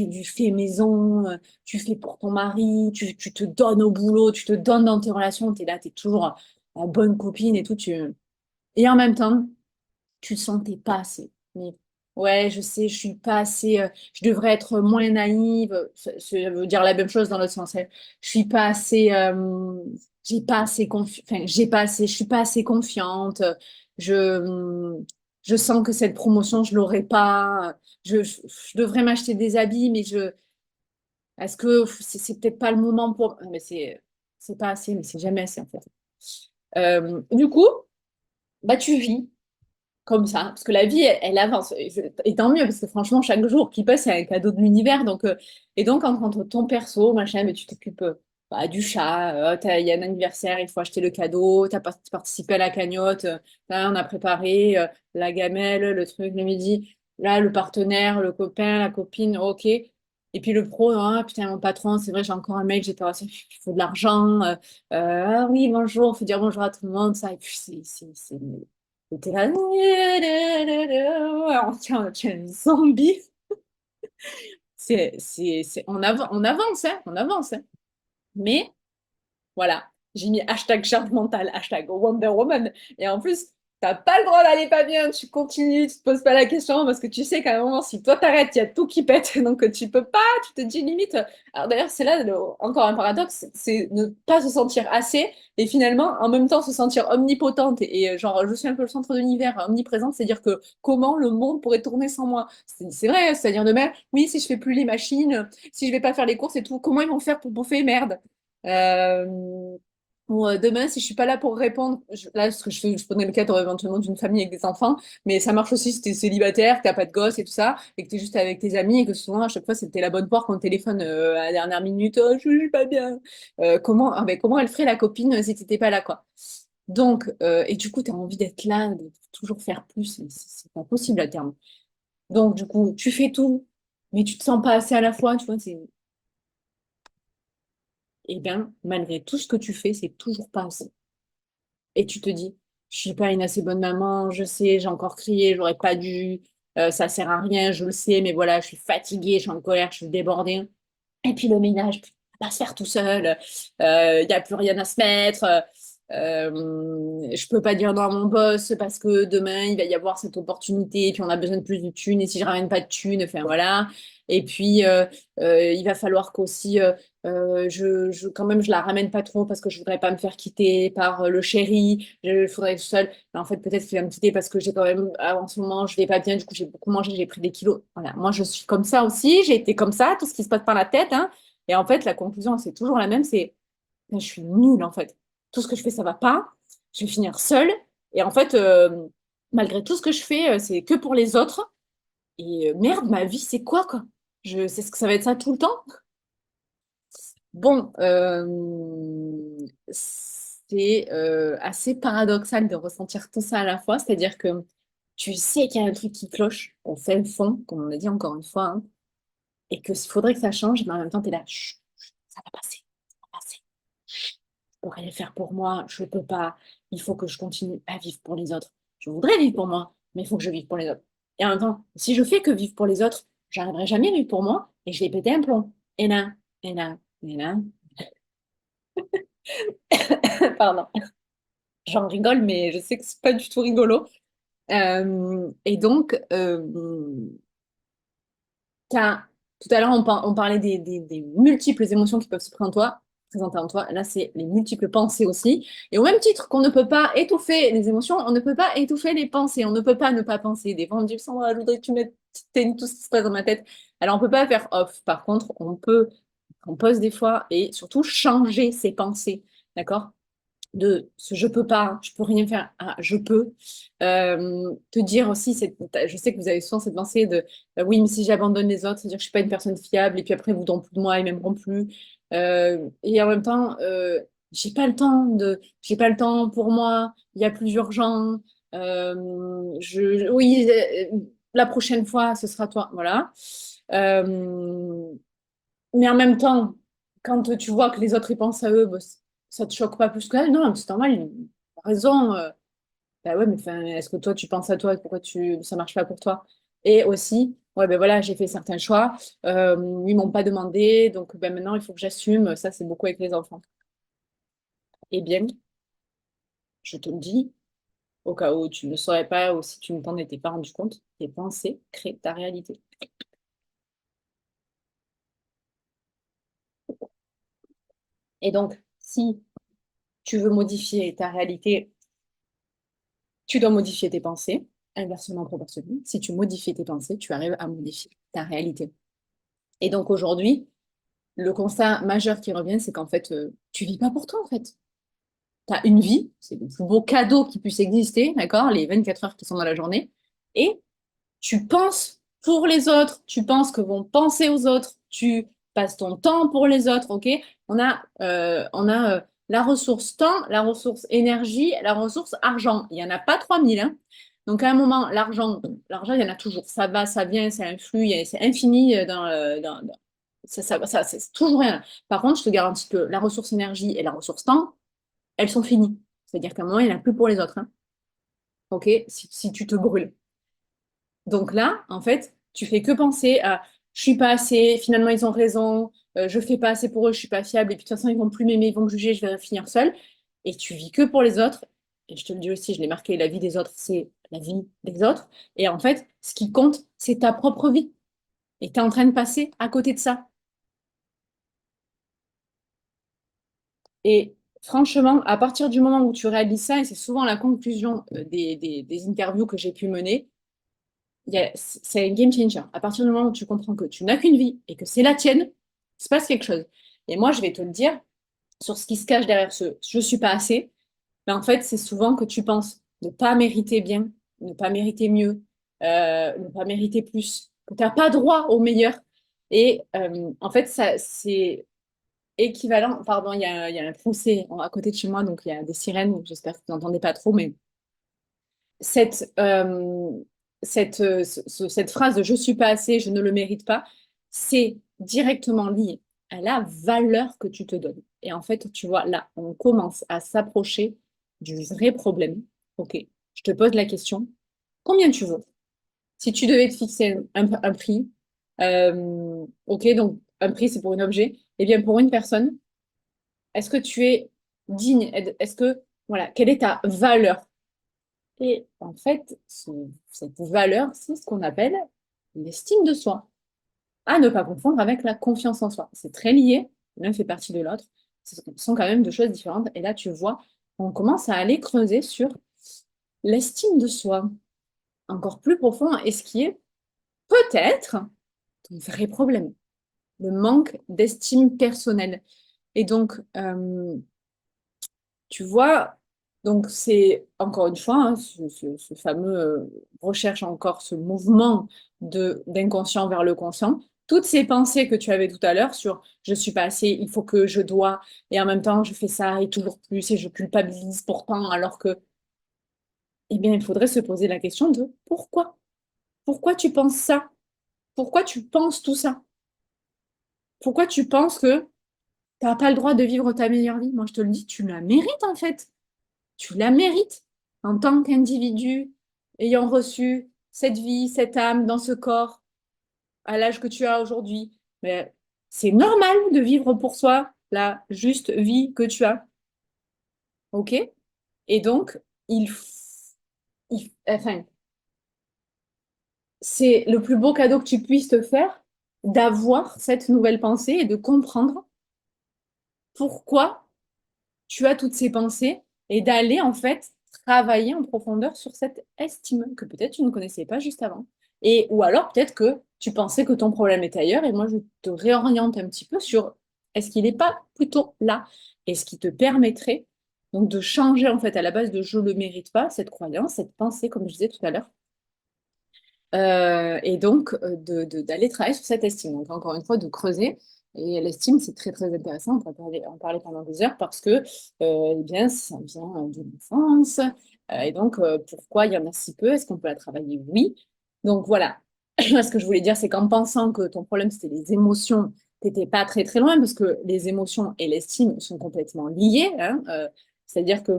du fait maison, tu fais pour ton mari, tu te donnes au boulot, tu te donnes dans tes relations, tu es là, tu es toujours la bonne copine et tout. Et en même temps, tu te sentais pas assez. Mais Ouais, je sais, je suis pas assez. Je devrais être moins naïve. Ça veut dire la même chose dans l'autre sens, hein. Je suis pas assez. J'ai pas assez enfin, j'ai pas assez. Je suis pas assez confiante. Je, je sens que cette promotion, je l'aurai pas. Je devrais m'acheter des habits, mais je. Est-ce que c'est peut-être pas le moment pour. Mais c'est pas assez, mais c'est jamais assez en fait. Du coup, bah tu vis comme ça, parce que la vie, elle avance. Et tant mieux, parce que franchement, chaque jour qui passe, c'est un cadeau de l'univers. Et donc, entre ton perso, machin, mais tu t'occupes bah, du chat, il y a un anniversaire, il faut acheter le cadeau, tu as participé à la cagnotte, là, on a préparé la gamelle, le truc le midi, là, le partenaire, le copain, la copine, ok. Et puis le pro, ah, putain, mon patron, c'est vrai, j'ai encore un mail, j'ai pas il faut de l'argent. Ah oui, bonjour, il faut dire bonjour à tout le monde, ça. Et puis, et t'es là, on tient un zombie. On avance, hein, on avance, hein. Mais voilà, j'ai mis hashtag charte mentale, hashtag Wonder Woman. Et en plus, t'as pas le droit d'aller pas bien, tu continues, tu te poses pas la question parce que tu sais qu'à un moment, si toi t'arrêtes, il y a tout qui pète. Donc tu peux pas, tu te dis limite. Alors d'ailleurs, c'est là encore un paradoxe, c'est ne pas se sentir assez et finalement, en même temps, se sentir omnipotente et genre, je suis un peu le centre de l'univers, omniprésente, c'est-à-dire que comment le monde pourrait tourner sans moi? C'est vrai, c'est-à-dire de même, oui, si je fais plus les machines, si je vais pas faire les courses et tout, comment ils vont faire pour bouffer? Merde. Euh, demain, si je suis pas là pour répondre, là, ce que je prenais le cadre éventuellement d'une famille avec des enfants, mais ça marche aussi si t'es célibataire, que t'as pas de gosse et tout ça, et que t'es juste avec tes amis, et que souvent, à chaque fois, c'était la bonne porte quand le téléphone à la dernière minute, oh, je suis pas bien. Comment elle ferait la copine si t'étais pas là, quoi. Donc, et du coup, t'as envie d'être là, de toujours faire plus, mais c'est pas possible à terme. Donc, du coup, tu fais tout, mais tu te sens pas assez à la fois, tu vois, eh bien, malgré tout ce que tu fais, c'est toujours pas assez. Et tu te dis, je suis pas une assez bonne maman, je sais, j'ai encore crié, j'aurais pas dû, ça sert à rien, je le sais, mais voilà, je suis fatiguée, je suis en colère, je suis débordée. Et puis le ménage, ça va se faire tout seul, il n'y a plus rien à se mettre, je peux pas dire non à mon boss parce que demain il va y avoir cette opportunité, et puis on a besoin de plus de thunes, et si je ramène pas de thunes, enfin voilà. Et puis il va falloir qu'aussi quand même je la ramène pas trop parce que je voudrais pas me faire quitter par le chéri, je faudrait être seule. Mais en fait peut-être qu'il va me quitter parce que j'ai quand même en ce moment je vais pas bien, du coup j'ai beaucoup mangé, j'ai pris des kilos. Voilà, moi je suis comme ça aussi, j'ai été comme ça, tout ce qui se passe par la tête, hein. Et en fait la conclusion c'est toujours la même, c'est je suis nulle en fait. Tout ce que je fais ça va pas, je vais finir seule. Et en fait malgré tout ce que je fais c'est que pour les autres. Et merde, ma vie, c'est quoi? C'est ce que ça va être ça tout le temps? Bon, c'est assez paradoxal de ressentir tout ça à la fois, c'est-à-dire que tu sais qu'il y a un truc qui cloche au fin fond, comme on a dit encore une fois, hein, et qu'il faudrait que ça change, mais en même temps, tu es là, chut, chut, ça va passer, ça va passer. Chut, je peux rien faire pour moi, je peux pas, il faut que je continue à vivre pour les autres. Je voudrais vivre pour moi, mais il faut que je vive pour les autres. Et en même temps, si je fais que vivre pour les autres, j'arriverai jamais à vivre pour moi et je vais péter un plomb. Et là, et là, et là. Pardon, j'en rigole, mais je sais que c'est pas du tout rigolo. Et donc, tout à l'heure, on parlait des multiples émotions qui peuvent se présenter en toi. Là, c'est les multiples pensées aussi. Et au même titre qu'on ne peut pas étouffer les émotions, on ne peut pas étouffer les pensées. On ne peut pas ne pas penser. Des fois, on dit, Sandra, je voudrais que tu mettes tout ce qui se passe dans ma tête. Alors, on peut pas faire off. Par contre, on pose des fois et surtout changer ses pensées. D'accord? De ce je peux pas, je peux rien faire, ah, je peux. Te dire aussi, je sais que vous avez souvent cette pensée de oui, mais si j'abandonne les autres, c'est-à-dire que je suis pas une personne fiable, et puis après, ils voudront plus de moi, ils m'aimeront plus. Et en même temps, j'ai pas le temps pour moi, il y a plus urgent. Oui, la prochaine fois, ce sera toi, voilà. Euh, mais en même temps, quand tu vois que les autres ils pensent à eux, bah, ça te choque pas plus que ça. Non, c'est normal, ils ont raison. Bah ouais, mais enfin, est-ce que toi tu penses à toi et pourquoi ça marche pas pour toi? Et aussi, ouais, ben voilà, j'ai fait certains choix. Ils m'ont pas demandé, donc ben maintenant il faut que j'assume. Ça, c'est beaucoup avec les enfants. Eh bien, je te le dis, au cas où tu ne le saurais pas ou si tu ne t'en étais pas rendu compte, tes pensées créent ta réalité. Et donc, si tu veux modifier ta réalité, tu dois modifier tes pensées, inversement proportionnel. Si tu modifies tes pensées, tu arrives à modifier ta réalité. Et donc aujourd'hui, le constat majeur qui revient, c'est qu'en fait, tu vis pas pour toi, en fait. Tu as une vie, c'est le plus beau cadeau qui puisse exister, d'accord? Les 24 heures qui sont dans la journée. Et tu penses pour les autres, tu penses que vont penser aux autres, tu passes ton temps pour les autres, ok? On a la ressource temps, la ressource énergie, la ressource argent. Il n'y en a pas 3000, hein. Donc à un moment, l'argent, il y en a toujours. Ça va, ça vient, c'est un flux, c'est infini c'est toujours rien. Par contre, je te garantis que la ressource énergie et la ressource temps, elles sont finies. C'est-à-dire qu'à un moment, il n'y en a plus pour les autres, hein. Ok? Si tu te brûles. Donc là, en fait, tu fais que penser à je suis pas assez, finalement ils ont raison, je fais pas assez pour eux, je suis pas fiable, et puis de toute façon ils vont plus m'aimer, ils vont me juger, je vais finir seule. Et tu vis que pour les autres. Et je te le dis aussi, je l'ai marqué, la vie des autres, c'est la vie des autres. Et en fait, ce qui compte, c'est ta propre vie. Et tu es en train de passer à côté de ça. Et franchement, à partir du moment où tu réalises ça, et c'est souvent la conclusion des interviews que j'ai pu mener, c'est un game changer. À partir du moment où tu comprends que tu n'as qu'une vie et que c'est la tienne, il se passe quelque chose. Et moi, je vais te le dire, sur ce qui se cache derrière ce je suis pas assez, mais en fait, c'est souvent que tu penses ne pas mériter bien, ne pas mériter mieux, ne pas mériter plus, que tu n'as pas droit au meilleur. Et en fait, ça, c'est équivalent. Pardon, il y a un procès à côté de chez moi, donc il y a des sirènes, j'espère que vous n'entendez pas trop, mais cette, cette phrase de je suis pas assez, je ne le mérite pas, c'est directement lié à la valeur que tu te donnes. Et en fait, tu vois, là, on commence à s'approcher du vrai problème. Ok, je te pose la question, combien tu vaux? Si tu devais te fixer un prix, ok, donc un prix c'est pour un objet, et bien pour une personne, est-ce que tu es digne? Est-ce que, voilà, quelle est ta valeur? Et en fait, cette valeur, c'est ce qu'on appelle l'estime de soi. À ne pas confondre avec la confiance en soi. C'est très lié, l'un fait partie de l'autre. Ce sont quand même deux choses différentes. Et là, tu vois, on commence à aller creuser sur l'estime de soi encore plus profond et ce qui est peut-être ton vrai problème, le manque d'estime personnelle. Et donc, tu vois, donc c'est encore une fois ce fameux recherche encore ce mouvement de d'inconscient vers le conscient. Toutes ces pensées que tu avais tout à l'heure sur je suis pas assez, il faut que je dois, et en même temps je fais ça et toujours plus et je culpabilise pourtant alors que, eh bien, il faudrait se poser la question de pourquoi? Pourquoi tu penses ça? Pourquoi tu penses tout ça? Pourquoi tu penses que tu n'as pas le droit de vivre ta meilleure vie? Moi, je te le dis, tu la mérites en fait. Tu la mérites en tant qu'individu ayant reçu cette vie, cette âme dans ce corps à l'âge que tu as aujourd'hui. Mais c'est normal de vivre pour soi la juste vie que tu as. OK? Et donc, enfin, c'est le plus beau cadeau que tu puisses te faire d'avoir cette nouvelle pensée et de comprendre pourquoi tu as toutes ces pensées et d'aller en fait travailler en profondeur sur cette estime que peut-être tu ne connaissais pas juste avant. Et, ou alors peut-être que tu pensais que ton problème était ailleurs et moi je te réoriente un petit peu sur est-ce qu'il n'est pas plutôt là et ce qui te permettrait donc de changer en fait à la base de je ne le mérite pas, cette croyance, cette pensée comme je disais tout à l'heure. Et donc d'aller travailler sur cette estime. Donc encore une fois, de creuser. Et l'estime, c'est très très intéressant. On peut en parler pendant des heures parce que eh bien, ça vient de l'enfance. Et donc, pourquoi il y en a si peu? Est-ce qu'on peut la travailler? Oui. Donc voilà. Ce que je voulais dire, c'est qu'en pensant que ton problème, c'était les émotions, tu n'étais pas très très loin parce que les émotions et l'estime sont complètement liées, hein. C'est-à-dire que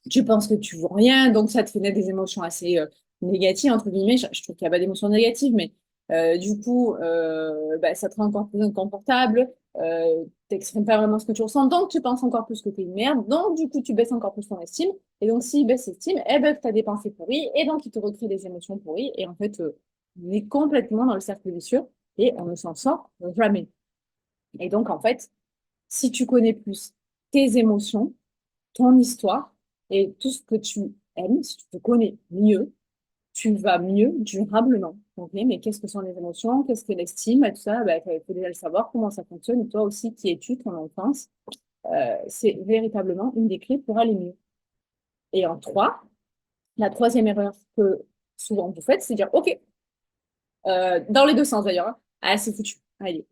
tu penses que tu vaux rien, donc ça te fait naître des émotions assez négatives, entre guillemets. Je trouve qu'il n'y a pas d'émotions négatives, mais Du coup, bah, ça te rend encore plus inconfortable. T'exprimes pas vraiment ce que tu ressens, donc tu penses encore plus que t'es une merde. Donc, du coup, tu baisses encore plus ton estime. Et donc, s'il baisse l'estime, eh ben, tu as des pensées pourries. Et donc, il te recrée des émotions pourries. Et en fait, on est complètement dans le cercle vicieux et on ne s'en sort jamais. Et donc, en fait, si tu connais plus tes émotions, ton histoire et tout ce que tu aimes, si tu te connais mieux, tu vas mieux durablement. Ok, mais qu'est-ce que sont les émotions? Qu'est-ce que l'estime? Et tout ça, bah, il faut déjà le savoir, comment ça fonctionne. Et toi aussi, qui es-tu, ton enfance? C'est véritablement une des clés pour aller mieux. Et en trois, la troisième erreur que souvent vous faites, c'est dire, OK, dans les deux sens d'ailleurs, hein. Ah, c'est foutu. Allez,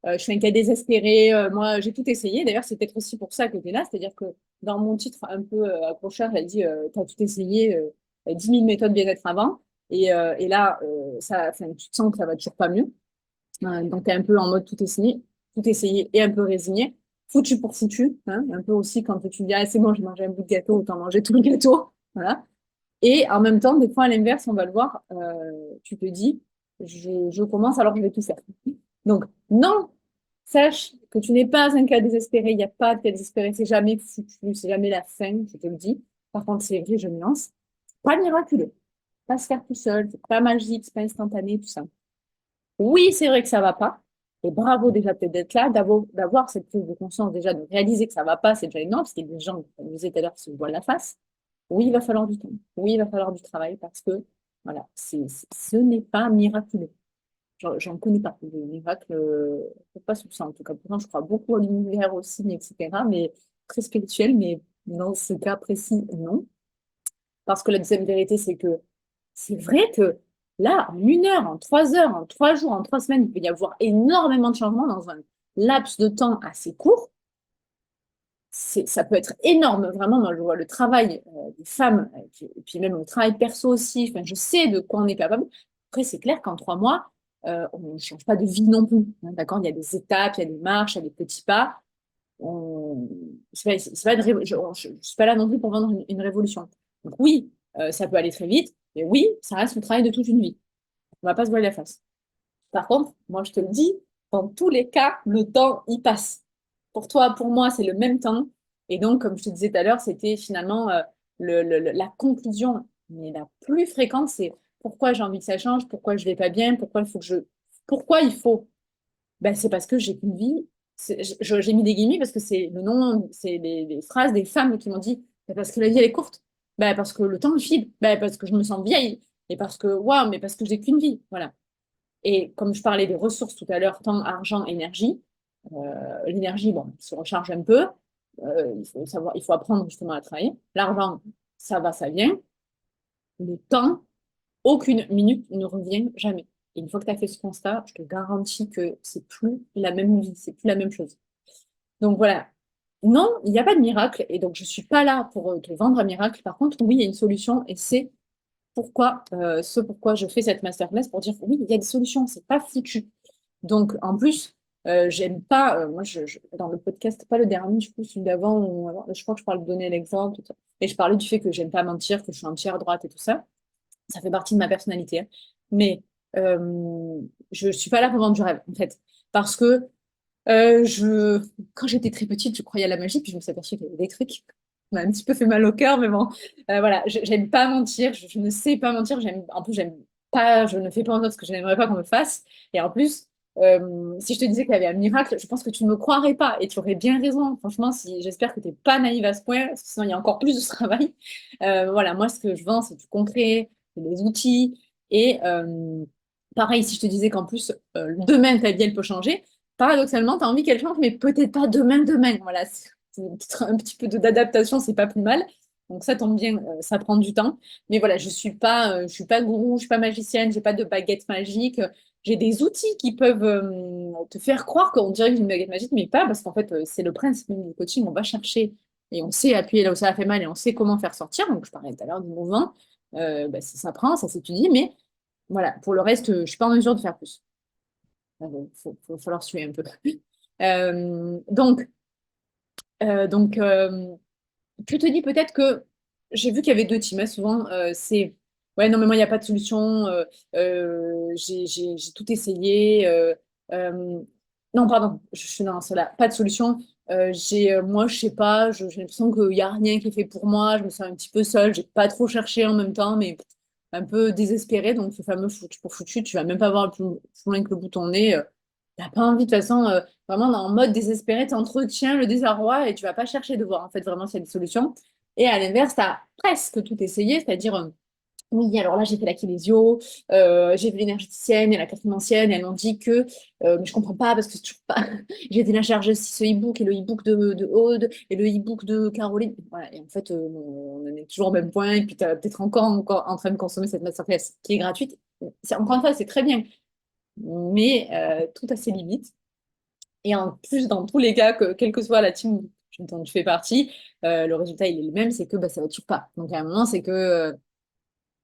je suis un cas désespéré. Moi, j'ai tout essayé. D'ailleurs, c'est peut-être aussi pour ça que tu es là. C'est-à-dire que dans mon titre un peu accrocheur, elle dit tu as tout essayé, 10 000 méthodes bien-être avant. Et là, ça, enfin, tu te sens que ça va toujours pas mieux. Donc, tu es un peu en mode tout essayé et un peu résigné. Foutu pour foutu. Hein, un peu aussi quand tu dis ah, c'est bon, j'ai mangé un bout de gâteau, autant manger tout le gâteau. Voilà. Et en même temps, des fois, à l'inverse, on va le voir, tu te dis je commence alors que je vais tout faire. Donc, non, sache que tu n'es pas un cas désespéré. Il n'y a pas de cas désespéré. C'est jamais foutu. C'est jamais la fin, je te le dis. Par contre, c'est vrai, je nuance. Pas miraculeux. Pas se faire tout seul. C'est pas magique. C'est pas instantané, tout ça. Oui, c'est vrai que ça va pas. Et bravo déjà peut-être d'être là, d'avoir cette prise de conscience déjà, de réaliser que ça va pas, c'est déjà énorme, parce qu'il y a des gens, comme je disais tout à l'heure, qui se voilent la face. Oui, il va falloir du temps. Oui, il va falloir du travail parce que, voilà, ce n'est pas miraculeux. J'en connais pas de miracles, pas sous ça en tout cas. Pourtant, je crois beaucoup à l'univers aussi, etc. Mais très spirituel, mais dans ce cas précis, non. Parce que la deuxième vérité, c'est que c'est vrai que là, en 1 heure, en 3 heures, en 3 jours, en 3 semaines, il peut y avoir énormément de changements dans un laps de temps assez court. Ça peut être énorme, vraiment. Moi, je vois le travail des femmes, et puis même le travail perso aussi. Enfin, je sais de quoi on est capable. Après, c'est clair qu'en 3 mois, on ne change pas de vie non plus. Hein, d'accord? Il y a des étapes, il y a des marches, il y a des petits pas. On... C'est pas je suis pas là non plus pour vendre une révolution. Donc oui, ça peut aller très vite, mais oui, ça reste le travail de toute une vie. On va pas se voiler la face. Par contre, moi, je te le dis, dans tous les cas, le temps, il passe. Pour toi, pour moi, c'est le même temps. Et donc, comme je te disais tout à l'heure, c'était finalement la conclusion, mais la plus fréquente, c'est pourquoi j'ai envie que ça change, pourquoi je vais pas bien, pourquoi il faut que je... Pourquoi il faut? Ben, c'est parce que j'ai qu'une vie. J'ai mis des guillemets parce que c'est le nom, c'est les phrases des femmes qui m'ont dit ben, parce que la vie, elle est courte. Ben, parce que le temps file. Ben, parce que je me sens vieille. Et parce que, waouh, mais parce que j'ai qu'une vie. Voilà. Et comme je parlais des ressources tout à l'heure, temps, argent, énergie, l'énergie, bon, se recharge un peu. Il faut savoir, il faut apprendre justement à travailler. L'argent, ça va, ça vient. Le temps, aucune minute ne revient jamais. Et une fois que tu as fait ce constat, je te garantis que c'est plus la même vie, c'est plus la même chose. Donc voilà. Non, il n'y a pas de miracle. Et donc, je ne suis pas là pour te vendre un miracle. Par contre, oui, il y a une solution et c'est pourquoi je fais cette masterclass pour dire oui, il y a des solutions, c'est pas foutu. Donc, en plus, j'aime pas, moi, dans le podcast, pas le dernier, du coup, celui d'avant, je crois que je parle de donner l'exemple, tout ça. Et je parlais du fait que j'aime pas mentir, que je suis entière droite et tout ça. Ça fait partie de ma personnalité, hein. Mais je suis pas là pour vendre du rêve, en fait. Parce que quand j'étais très petite, je croyais à la magie, puis je me suis aperçue qu'il y avait des trucs qui m'ont un petit peu fait mal au cœur, mais bon, voilà, j'aime pas mentir, je ne sais pas mentir, en plus, j'aime pas, je ne fais pas en sorte ce que je n'aimerais pas qu'on me fasse. Et en plus, si je te disais qu'il y avait un miracle, je pense que tu ne me croirais pas, et tu aurais bien raison. Franchement, j'espère que tu n'es pas naïve à ce point, parce que sinon, il y a encore plus de travail. Voilà, moi, ce que je vends, c'est du concret, c'est des outils, et pareil, si je te disais qu'en plus, demain, ta vie, elle peut changer, paradoxalement, tu as envie qu'elle change, mais peut-être pas demain, demain. Voilà, c'est un petit peu d'adaptation, c'est pas plus mal. Donc ça tombe bien, ça prend du temps. Mais voilà, je suis pas gourou, je suis pas magicienne, j'ai pas de baguette magique. J'ai des outils qui peuvent te faire croire qu'on dirait que j'ai une baguette magique, mais pas, parce qu'en fait, c'est le principe même du coaching. On va chercher et on sait appuyer là où ça a fait mal et on sait comment faire sortir. Donc je parlais tout à l'heure du mouvement. Bah, ça s'apprend, ça s'étudie, mais voilà, pour le reste, je suis pas en mesure de faire plus. Il va falloir suivre un peu. Donc, tu te dis peut-être que j'ai vu qu'il y avait deux teams, hein, souvent, c'est Ouais, non, mais moi, il n'y a pas de solution. J'ai tout essayé. Euh, non, pardon, je suis dans cela. Pas de solution. Moi, je sais pas, j'ai l'impression qu'il n'y a rien qui est fait pour moi. Je me sens un petit peu seule. J'ai pas trop cherché en même temps, mais un peu désespérée. Donc, ce fameux foutu pour foutu, tu vas même pas voir plus loin que le bout de ton nez. T'as pas envie, de toute façon, vraiment, en mode désespéré, tu entretiens le désarroi et tu vas pas chercher de voir, en fait, vraiment, s'il y a des solutions. Et à l'inverse, tu as presque tout essayé, c'est-à-dire. Oui, alors là, j'ai fait la kinésio, j'ai vu l'énergéticienne et la cartomancienne, et elles m'ont dit que, mais je comprends pas parce que c'est toujours pas. J'ai téléchargé aussi ce e-book et le e-book de Aude et le e-book de Caroline. Voilà, et en fait, on en est toujours au même point, et puis tu es peut-être encore en train de consommer cette masterclass qui est gratuite. Encore une fois, c'est très bien, mais tout a ses limites. Et en plus, dans tous les cas, quelle que soit la team dont tu fais partie, le résultat il est le même, c'est que bah, ça va toujours pas. Donc à un moment, c'est que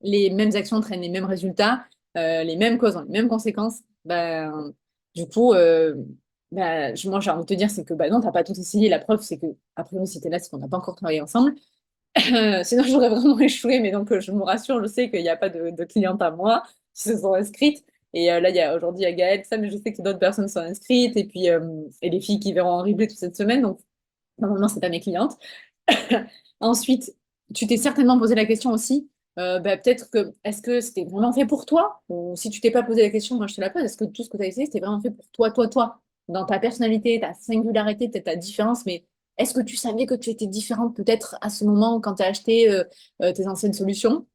les mêmes actions entraînent les mêmes résultats, les mêmes causes ont les mêmes conséquences, ben, du coup, moi j'ai envie de te dire, c'est que bah, non, t'as pas tout essayé. La preuve, c'est que, après, si t'es là, c'est qu'on n'a pas encore travaillé ensemble. Sinon, j'aurais vraiment échoué, mais donc je me rassure, je sais qu'il n'y a pas de clientes à moi qui se sont inscrites. Et là, aujourd'hui, il y a Gaëlle, ça, mais je sais que d'autres personnes sont inscrites, et puis et les filles qui verront en replay toute cette semaine, donc normalement, c'est pas mes clientes. Ensuite, tu t'es certainement posé la question aussi, peut-être que, est-ce que c'était vraiment fait pour toi? Ou si tu t'es pas posé la question, moi je te la pose, est-ce que tout ce que tu as essayé, c'était vraiment fait pour toi, toi, toi? Dans ta personnalité, ta singularité, peut-être ta différence, mais est-ce que tu savais que tu étais différente peut-être à ce moment quand tu as acheté tes anciennes solutions?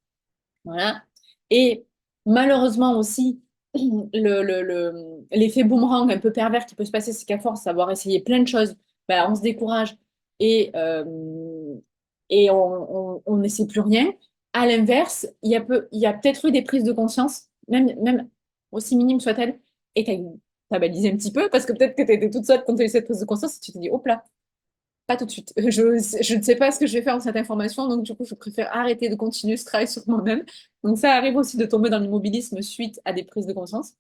Voilà. Et malheureusement aussi, l'effet boomerang un peu pervers qui peut se passer, c'est qu'à force d'avoir essayé plein de choses, bah, on se décourage et, on n'essaie plus rien. À l'inverse, il y a peut-être eu des prises de conscience, même aussi minimes soient-elles, et t'as balisé un petit peu, parce que peut-être que tu étais toute seule quand tu as eu cette prise de conscience et tu t'es dit, hop là, pas tout de suite. Je ne sais pas ce que je vais faire de cette information, donc du coup, je préfère arrêter de continuer ce travail sur moi-même. Donc ça arrive aussi de tomber dans l'immobilisme suite à des prises de conscience.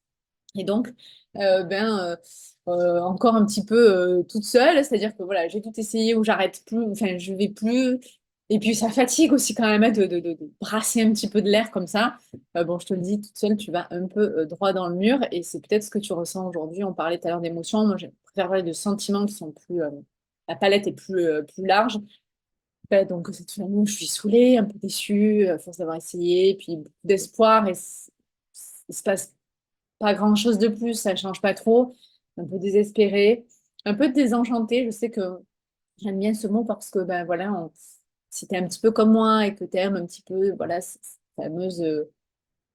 Et donc, encore un petit peu toute seule, c'est-à-dire que voilà, j'ai tout essayé où j'arrête plus, enfin, je vais plus. Et puis ça fatigue aussi quand même hein, de brasser un petit peu de l'air comme ça. Bon, je te le dis, toute seule, tu vas un peu droit dans le mur et c'est peut-être ce que tu ressens aujourd'hui. On parlait tout à l'heure d'émotions. Moi, je préfère parler de sentiments qui sont plus. La palette est plus large. Donc, cette semaine, je suis saoulée, un peu déçue, à force d'avoir essayé, puis beaucoup d'espoir et il se passe pas grand-chose de plus, ça change pas trop, un peu désespérée, un peu désenchantée. Je sais que j'aime bien ce mot parce que ben voilà, si t'es un petit peu comme moi et que t'aimes un petit peu voilà ces fameuses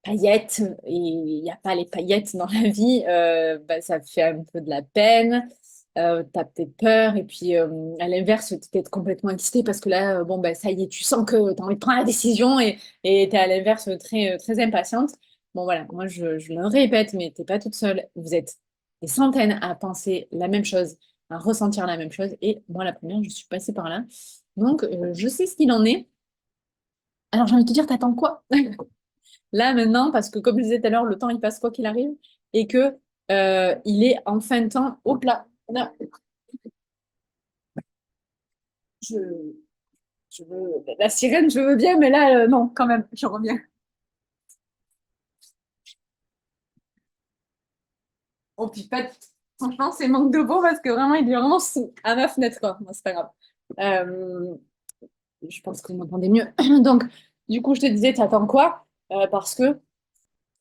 paillettes et il n'y a pas les paillettes dans la vie, ben, ça fait un peu de la peine. T'as peut-être peur et puis à l'inverse, tu peut-être complètement excité parce que là, bon ben ça y est, tu sens que tu as envie de prendre la décision et tu es à l'inverse très impatiente. Bon voilà, moi je le répète, mais t'es pas toute seule. Vous êtes des centaines à penser la même chose, à ressentir la même chose. Et moi, la première, je suis passée par là. Donc, je sais ce qu'il en est. Alors, j'ai envie de te dire, t'attends quoi? Là, maintenant, parce que comme je disais tout à l'heure, le temps, il passe quoi qu'il arrive et que il est en fin de temps. Hop là, là, je, la sirène, je veux bien, mais là, non, quand même, je reviens. Oh, puis pas de- Franchement, c'est manque de peau parce que vraiment, il est vraiment à ma fenêtre, quoi. Bon, c'est pas grave. Euh, je pense que vous m'entendez mieux. Donc, du coup, je te disais, t'attends quoi? Parce que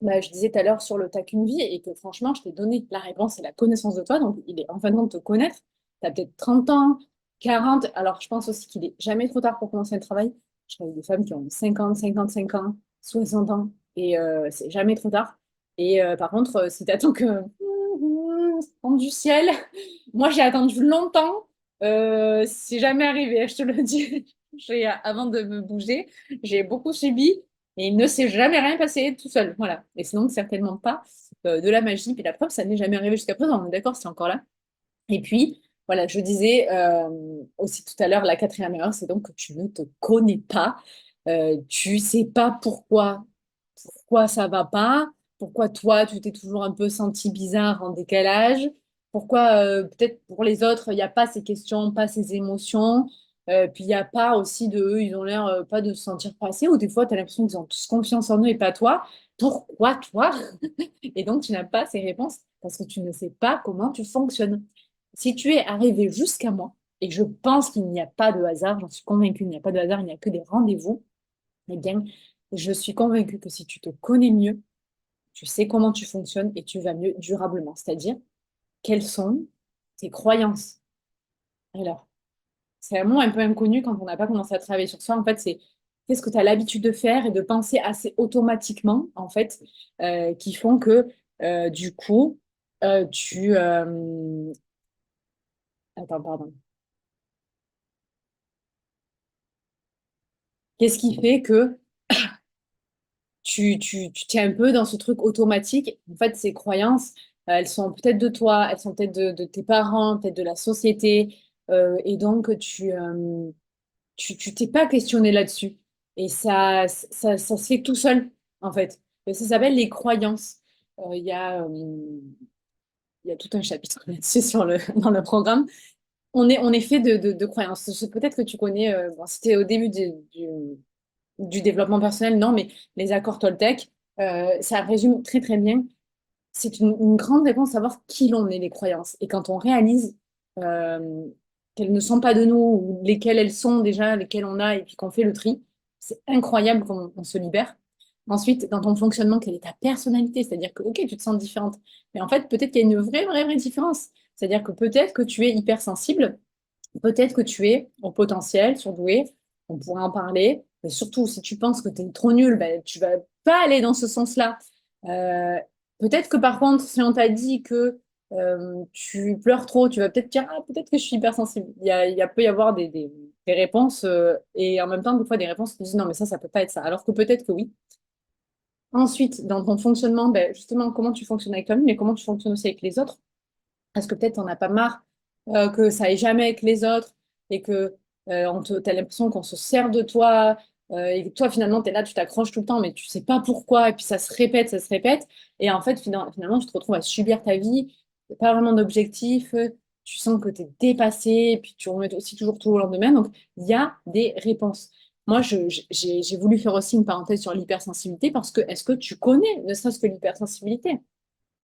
bah, je disais tout à l'heure sur le t'as qu'une vie et que franchement, je t'ai donné la réponse et la connaissance de toi. Donc, il est en fin de compte de te connaître. Tu as peut-être 30 ans, 40. Alors, je pense aussi qu'il est jamais trop tard pour commencer le travail. Je connais des femmes qui ont 50, 55 ans, 60 ans et c'est jamais trop tard. Et par contre, si tu attends que tombe du ciel, moi j'ai attendu longtemps. C'est jamais arrivé, je te le dis. Avant de me bouger, j'ai beaucoup subi. Et il ne s'est jamais rien passé tout seul. Voilà. Et sinon, certainement pas de la magie. Puis la preuve, ça n'est jamais arrivé jusqu'à présent. On est d'accord, c'est encore là. Et puis, voilà, je disais aussi tout à l'heure, la quatrième erreur, c'est donc que tu ne te connais pas. Tu sais pas pourquoi ça va pas, pourquoi toi, tu t'es toujours un peu senti bizarre en décalage, pourquoi peut-être pour les autres, il n'y a pas ces questions, pas ces émotions. Puis il n'y a pas aussi de eux, ils ont l'air pas de se sentir passés, ou des fois, tu as l'impression qu'ils ont tous confiance en eux et pas toi. Pourquoi toi? Et donc, tu n'as pas ces réponses parce que tu ne sais pas comment tu fonctionnes. Si tu es arrivé jusqu'à moi, et je pense qu'il n'y a pas de hasard, j'en suis convaincue, il n'y a pas de hasard, il n'y a que des rendez-vous, eh bien, je suis convaincue que si tu te connais mieux, tu sais comment tu fonctionnes et tu vas mieux durablement. C'est-à-dire, quelles sont tes croyances? Alors, c'est un mot un peu inconnu quand on n'a pas commencé à travailler sur soi. En fait, c'est qu'est-ce que tu as l'habitude de faire et de penser assez automatiquement, en fait, qui font que, du coup, tu... Attends, pardon. Qu'est-ce qui fait que tu tiens un peu dans ce truc automatique? En fait, ces croyances, elles sont peut-être de toi, elles sont peut-être de tes parents, peut-être de la société. Et donc, tu t'es pas questionné là-dessus. Et ça se fait tout seul, en fait. Et ça s'appelle les croyances. Il y a tout un chapitre là-dessus dans le programme. On est fait de croyances. Peut-être que tu connais, bon, c'était au début du développement personnel, non, mais les accords Toltec, ça résume très très bien. C'est une grande réponse à savoir qui l'on est, les croyances. Et quand on réalise euh, qu'elles ne sont pas de nous, ou lesquelles elles sont déjà, lesquelles on a, et puis qu'on fait le tri, c'est incroyable qu'on on se libère. Ensuite, dans ton fonctionnement, quelle est ta personnalité? C'est-à-dire que, ok, tu te sens différente, mais en fait, peut-être qu'il y a une vraie différence. C'est-à-dire que peut-être que tu es hypersensible, peut-être que tu es au potentiel, surdoué, on pourrait en parler, mais surtout si tu penses que tu es trop nul, ben, tu vas pas aller dans ce sens-là. Euh, Peut-être que par contre, si on t'a dit que tu pleures trop, tu vas peut-être dire, ah, peut-être que je suis hypersensible. Peut y avoir des réponses et en même temps, des fois, des réponses qui disent, non, mais ça peut pas être ça. Alors que peut-être que oui. Ensuite, dans ton fonctionnement, ben, justement, comment tu fonctionnes avec toi-même, mais comment tu fonctionnes aussi avec les autres. Parce que peut-être t'en as pas marre que ça aille jamais avec les autres et que t'as l'impression qu'on se sert de toi et que toi finalement tu es là, tu t'accroches tout le temps mais tu sais pas pourquoi et puis ça se répète et en fait finalement tu te retrouves à subir ta vie, t'as pas vraiment d'objectif, tu sens que tu es dépassé et puis tu remets aussi toujours tout au lendemain donc il y a des réponses. Moi, j'ai voulu faire aussi une parenthèse sur l'hypersensibilité parce que est-ce que tu connais ne serait-ce que l'hypersensibilité?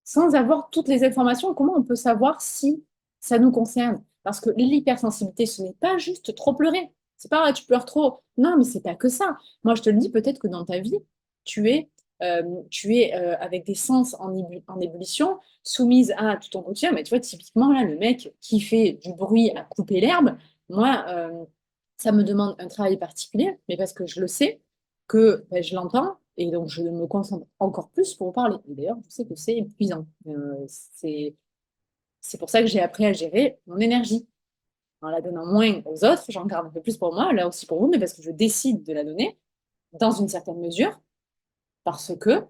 Sans avoir toutes les informations, comment on peut savoir si ça nous concerne? Parce que l'hypersensibilité, ce n'est pas juste trop pleurer. C'est pas ah, tu pleures trop. Non, mais c'est pas que ça. Moi, je te le dis, peut-être que dans ta vie, tu es, tu es avec des sens en ébullition, soumise à tout ton quotidien. Mais tu vois, typiquement, là, le mec qui fait du bruit à couper l'herbe, moi, ça me demande un travail particulier, mais parce que je le sais, que ben, je l'entends, et donc, je me concentre encore plus pour vous parler. Et d'ailleurs, je sais que c'est épuisant. C'est pour ça que j'ai appris à gérer mon énergie. En la donnant moins aux autres, j'en garde un peu plus pour moi, là aussi pour vous, mais parce que je décide de la donner dans une certaine mesure, parce que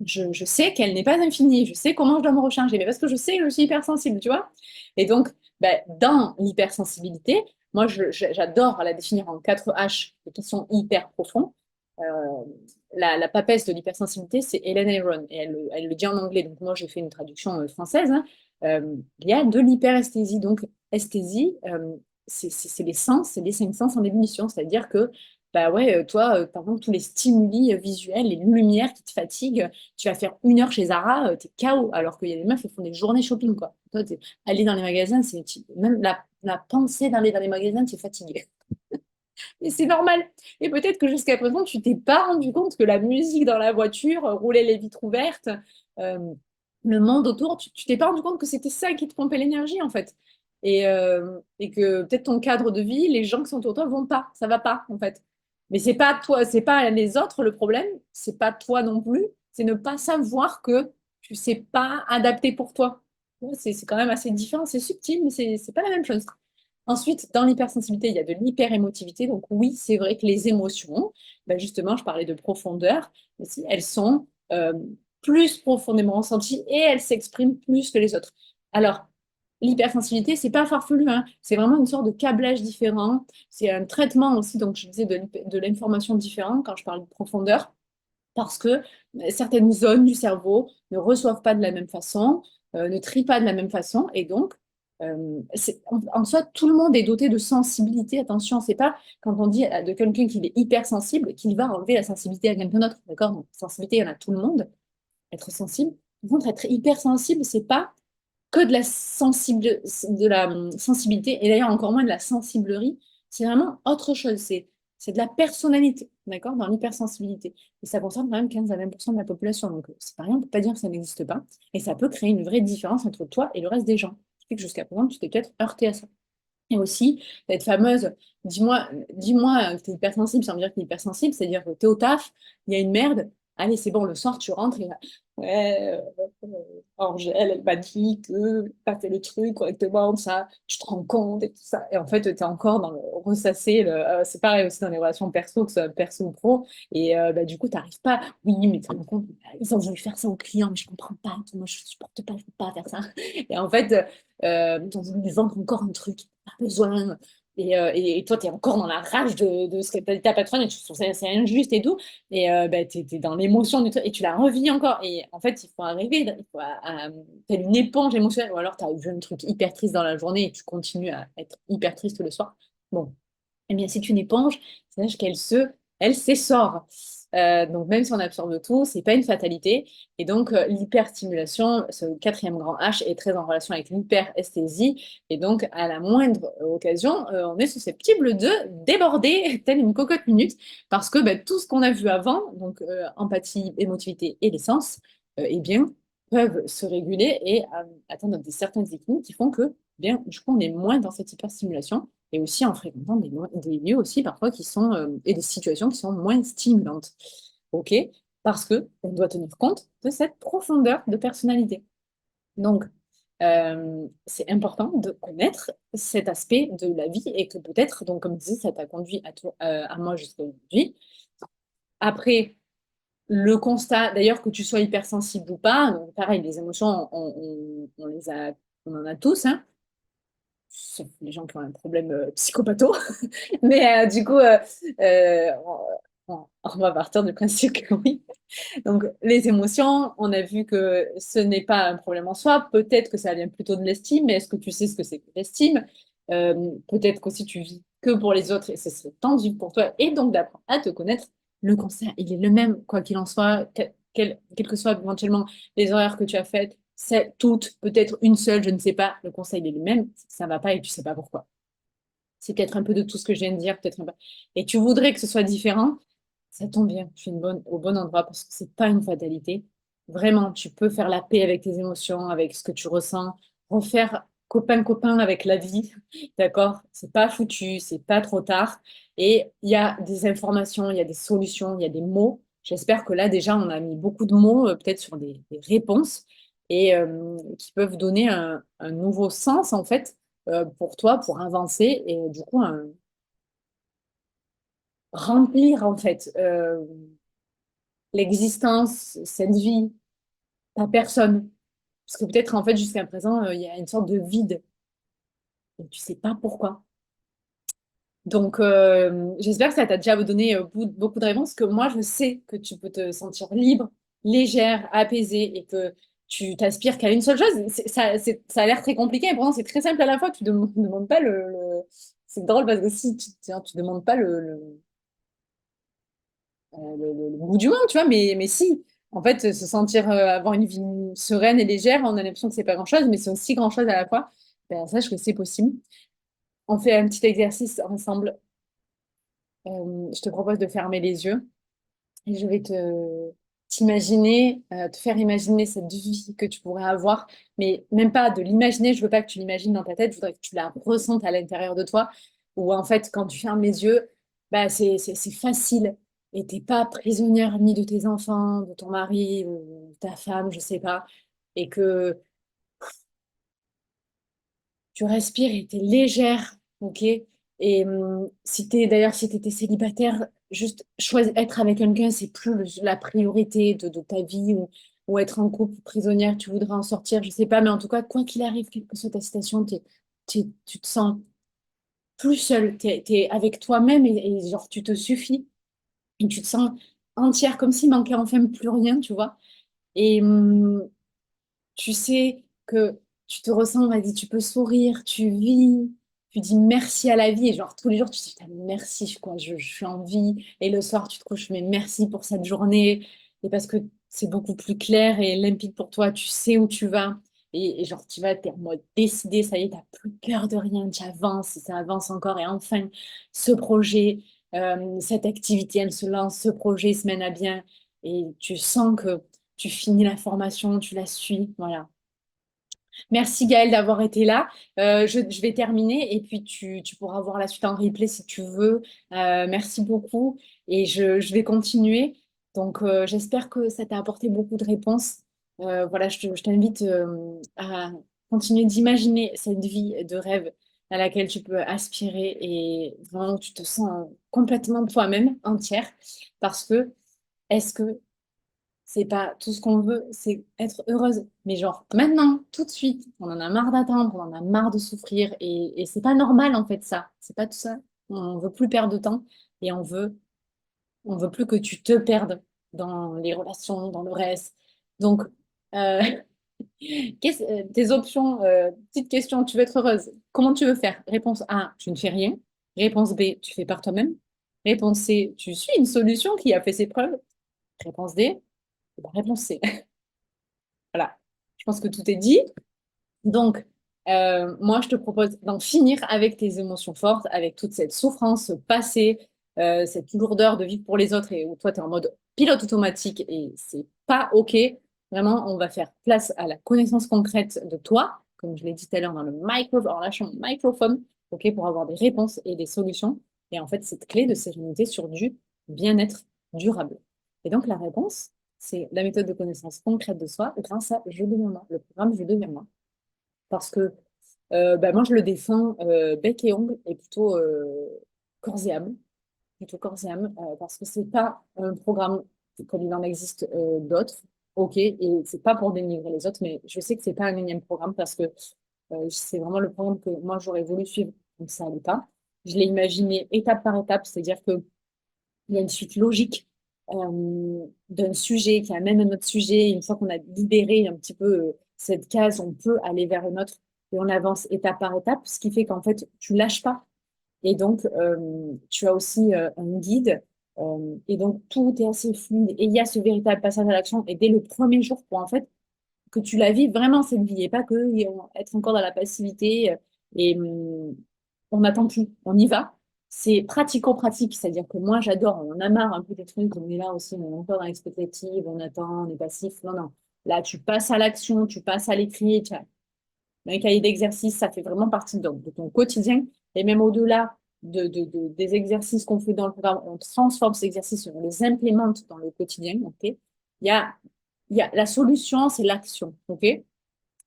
je sais qu'elle n'est pas infinie, je sais comment je dois me recharger, mais parce que je sais que je suis hypersensible, tu vois. Et donc, ben, dans l'hypersensibilité, moi, j'adore la définir en 4 H qui sont hyper profonds. Euh, la papesse de l'hypersensibilité, c'est Hélène Aron, et elle le dit en anglais, donc moi j'ai fait une traduction française. Hein. Il y a de l'hyperesthésie, donc esthésie, c'est les sens, c'est les 5 sens en ébullition, c'est-à-dire que bah ouais, toi, par exemple, tous les stimuli visuels, les lumières qui te fatiguent, tu vas faire 1 heure chez Zara, t'es KO, alors qu'il y a des meufs qui font des journées shopping, quoi. Toi, aller dans les magasins, même la pensée d'aller dans les magasins, tu es fatigué. Et c'est normal. Et peut-être que jusqu'à présent, tu t'es pas rendu compte que la musique dans la voiture, rouler les vitres ouvertes, euh, le monde autour, tu t'es pas rendu compte que c'était ça qui te pompait l'énergie, en fait. Et que peut-être ton cadre de vie, les gens qui sont autour de toi vont pas, ça va pas, en fait. Mais c'est pas toi, c'est pas les autres le problème, c'est pas toi non plus, c'est ne pas savoir que tu sais pas adapter pour toi. C'est quand même assez différent, c'est subtil, mais c'est pas la même chose. Ensuite, dans l'hypersensibilité, il y a de l'hyperémotivité. Donc oui, c'est vrai que les émotions, ben justement, je parlais de profondeur, mais si, elles sont plus profondément ressenties et elles s'expriment plus que les autres. Alors, l'hypersensibilité, c'est pas farfelu, hein. C'est vraiment une sorte de câblage différent. C'est un traitement aussi, donc je disais de l'information différente quand je parle de profondeur, parce que certaines zones du cerveau ne reçoivent pas de la même façon, ne trient pas de la même façon, et donc En soi, tout le monde est doté de sensibilité. Attention, c'est pas quand on dit de quelqu'un qu'il est hypersensible qu'il va enlever la sensibilité à quelqu'un d'autre. D'accord? Donc, sensibilité, il y en a tout le monde. Être sensible. Par contre, être hypersensible, c'est pas que de la sensibilité, et d'ailleurs encore moins de la sensiblerie. C'est vraiment autre chose. C'est de la personnalité, d'accord, dans l'hypersensibilité. Et ça concerne quand même 15 à 20% de la population. Donc, c'est pas rien, on peut pas dire que ça n'existe pas. Et ça peut créer une vraie différence entre toi et le reste des gens. Ce qui fait que jusqu'à présent, tu t'es peut-être heurté à ça. Et aussi, cette fameuse, dis-moi que t'es hypersensible sans me dire que t'es hypersensible, c'est-à-dire que t'es au taf, il y a une merde, allez, c'est bon, le soir, tu rentres et là, ouais, Angèle, elle m'a dit que t'as fait le truc correctement, ça, tu te rends compte et tout ça. Et en fait, t'es encore dans le ressasser, c'est pareil aussi dans les relations perso, que ce soit perso ou pro, et bah, du coup, t'arrives pas, oui, mais tu te rends compte, ils ont voulu faire ça aux clients, mais je comprends pas, moi, je supporte pas, je peux pas faire ça. Et en fait, ils ont voulu lui vendre encore un truc besoin. Et toi, tu es encore dans la rage de ce que t'a dit ta patronne et tu trouves ça c'est injuste et tout. Et bah, tu es, dans l'émotion du truc et tu la revis encore. Et en fait, il faut arriver, il faut faire une éponge émotionnelle. Ou alors, tu as vu un truc hyper triste dans la journée et tu continues à être hyper triste le soir. Bon, eh bien, c'est une éponge, sache elle s'essore. Donc, même si on absorbe tout, c'est pas une fatalité. Et donc, l'hyperstimulation, ce quatrième grand H, est très en relation avec l'hyperesthésie. Et donc, à la moindre occasion, on est susceptible de déborder, telle une cocotte minute, parce que bah, tout ce qu'on a vu avant, donc empathie, émotivité et l'essence, eh bien, peuvent se réguler et atteindre certains équilibres qui font que, bien, du coup, on est moins dans cette hyperstimulation et aussi en fréquentant des lieux aussi parfois qui sont et des situations qui sont moins stimulantes. OK? Parce que on doit tenir compte de cette profondeur de personnalité. Donc, c'est important de connaître cet aspect de la vie et que peut-être, donc comme je disais, ça t'a conduit à moi jusqu'à aujourd'hui. Après, le constat, d'ailleurs, que tu sois hypersensible ou pas, donc pareil, les émotions, on en a tous, hein, sauf les gens qui ont un problème psychopatho. Mais du coup, on va partir du principe que oui. Donc, les émotions, on a vu que ce n'est pas un problème en soi. Peut-être que ça vient plutôt de l'estime, mais est-ce que tu sais ce que c'est que l'estime? Peut-être qu'aussi tu vis que pour les autres et ce serait temps de vivre pour toi. Et donc, d'apprendre à te connaître. Le conseil, il est le même, quoi qu'il en soit, quels que soient éventuellement les horaires que tu as faites, c'est toutes, peut-être une seule, je ne sais pas. Le conseil, il est le même. Ça ne va pas et tu ne sais pas pourquoi. C'est peut-être un peu de tout ce que je viens de dire, peut-être un peu. Et tu voudrais que ce soit différent, ça tombe bien, tu es au bon endroit parce que c'est pas une fatalité. Vraiment, tu peux faire la paix avec tes émotions, avec ce que tu ressens, refaire copain-copain avec la vie, d'accord? C'est pas foutu, c'est pas trop tard. Et il y a des informations, il y a des solutions, il y a des mots. J'espère que là, déjà, on a mis beaucoup de mots, peut-être sur des réponses, et qui peuvent donner un nouveau sens, en fait, pour toi, pour avancer, et du coup, remplir, en fait, l'existence, cette vie, ta personne. Parce que peut-être, en fait, jusqu'à présent, il y a une sorte de vide et tu sais pas pourquoi. Donc, j'espère que ça t'a déjà donné beaucoup de réponses, que moi, je sais que tu peux te sentir libre, légère, apaisée et que tu t'aspires qu'à une seule chose. Ça a l'air très compliqué, et pourtant, c'est très simple à la fois. Tu ne demandes pas C'est drôle parce que si tu demandes pas le bout du monde, tu vois, mais si. En fait, se sentir, avoir une vie sereine et légère, on a l'impression que c'est pas grand-chose, mais c'est aussi grand-chose à la fois. Ben, sache que c'est possible. On fait un petit exercice ensemble. Je te propose de fermer les yeux et je vais te faire imaginer cette vie que tu pourrais avoir, mais même pas de l'imaginer. Je veux pas que tu l'imagines dans ta tête, je voudrais que tu la ressentes à l'intérieur de toi, où en fait, quand tu fermes les yeux, bah, c'est facile et t'es pas prisonnière ni de tes enfants, de ton mari ou de ta femme, je sais pas, et que tu respires et tu es légère, ok? Et si tu étais célibataire, juste choisir être avec quelqu'un, c'est plus la priorité de ta vie ou être en couple prisonnière, tu voudrais en sortir, je sais pas, mais en tout cas, quoi qu'il arrive, quelle que soit ta situation, tu te sens plus seule, tu es, avec toi-même et genre tu te suffis et tu te sens entière, comme s'il manquait enfin plus rien, tu vois? Et tu sais que tu te ressens, vas-y, tu peux sourire, tu vis, tu dis merci à la vie. Et genre, tous les jours, tu te dis, putain, merci, quoi, je suis en vie. Et le soir, tu te couches, mais merci pour cette journée. Et parce que c'est beaucoup plus clair et limpide pour toi, tu sais où tu vas. Et genre, tu vas, t'es en mode décidé, ça y est, t'as plus peur de rien, tu avances, et ça avance encore. Et enfin, ce projet, cette activité, elle se lance, ce projet se mène à bien. Et tu sens que tu finis la formation, tu la suis, voilà. Merci Gaëlle d'avoir été là. Je vais terminer et puis tu pourras voir la suite en replay si tu veux. Merci beaucoup et je vais continuer. Donc j'espère que ça t'a apporté beaucoup de réponses. Voilà, je t'invite à continuer d'imaginer cette vie de rêve à laquelle tu peux aspirer et vraiment tu te sens complètement toi-même entière parce que est-ce que c'est pas tout ce qu'on veut, c'est être heureuse. Mais genre, maintenant, tout de suite, on en a marre d'attendre, on en a marre de souffrir. Et c'est pas normal, en fait, ça. C'est pas tout ça. On veut plus perdre de temps et on veut plus que tu te perdes dans les relations, dans le reste. Donc, euh, tes options, petite question, tu veux être heureuse. Comment tu veux faire? Réponse A, tu ne fais rien. Réponse B, tu fais par toi-même. Réponse C, tu suis une solution qui a fait ses preuves. Réponse D, réponse C. Voilà, je pense que tout est dit. Donc, moi, je te propose d'en finir avec tes émotions fortes, avec toute cette souffrance passée, cette lourdeur de vivre pour les autres et où toi, tu es en mode pilote automatique et c'est pas OK. Vraiment, on va faire place à la connaissance concrète de toi, comme je l'ai dit tout à l'heure dans le micro, en lâchant le microphone, OK, pour avoir des réponses et des solutions. Et en fait, cette clé de sérénité sur du bien-être durable. Et donc, la réponse, c'est la méthode de connaissance concrète de soi grâce à Je deviens moi, le programme Je deviens moi. Parce que bah, moi, je le défends bec et ongle et plutôt corps et âme. Plutôt corps et âme, parce que c'est pas un programme comme il en existe d'autres. OK, et c'est pas pour dénigrer les autres, mais je sais que c'est pas un énième programme parce que c'est vraiment le programme que moi, j'aurais voulu suivre, donc ça n'allait pas. Je l'ai imaginé étape par étape, c'est-à-dire que il y a une suite logique d'un sujet qui amène un autre sujet. Une fois qu'on a libéré un petit peu cette case, on peut aller vers une autre et on avance étape par étape, ce qui fait qu'en fait, tu lâches pas. Et donc, tu as aussi un guide. Et donc, tout est assez fluide. Et il y a ce véritable passage à l'action. Et dès le premier jour, pour en fait que tu la vis vraiment cette vie et pas que être encore dans la passivité et on n'attend plus, on y va. C'est pratico-pratique, c'est-à-dire que moi j'adore, on en a marre un peu des trucs, on est là aussi, on est encore dans l'expectative, on attend, on est passif. Non, non. Là, tu passes à l'action, tu passes à l'écrit, tu as un cahier d'exercice, ça fait vraiment partie de ton quotidien. Et même au-delà des exercices qu'on fait dans le programme, on transforme ces exercices, on les implémente dans le quotidien. Ok. Il y a la solution, c'est l'action. Ok.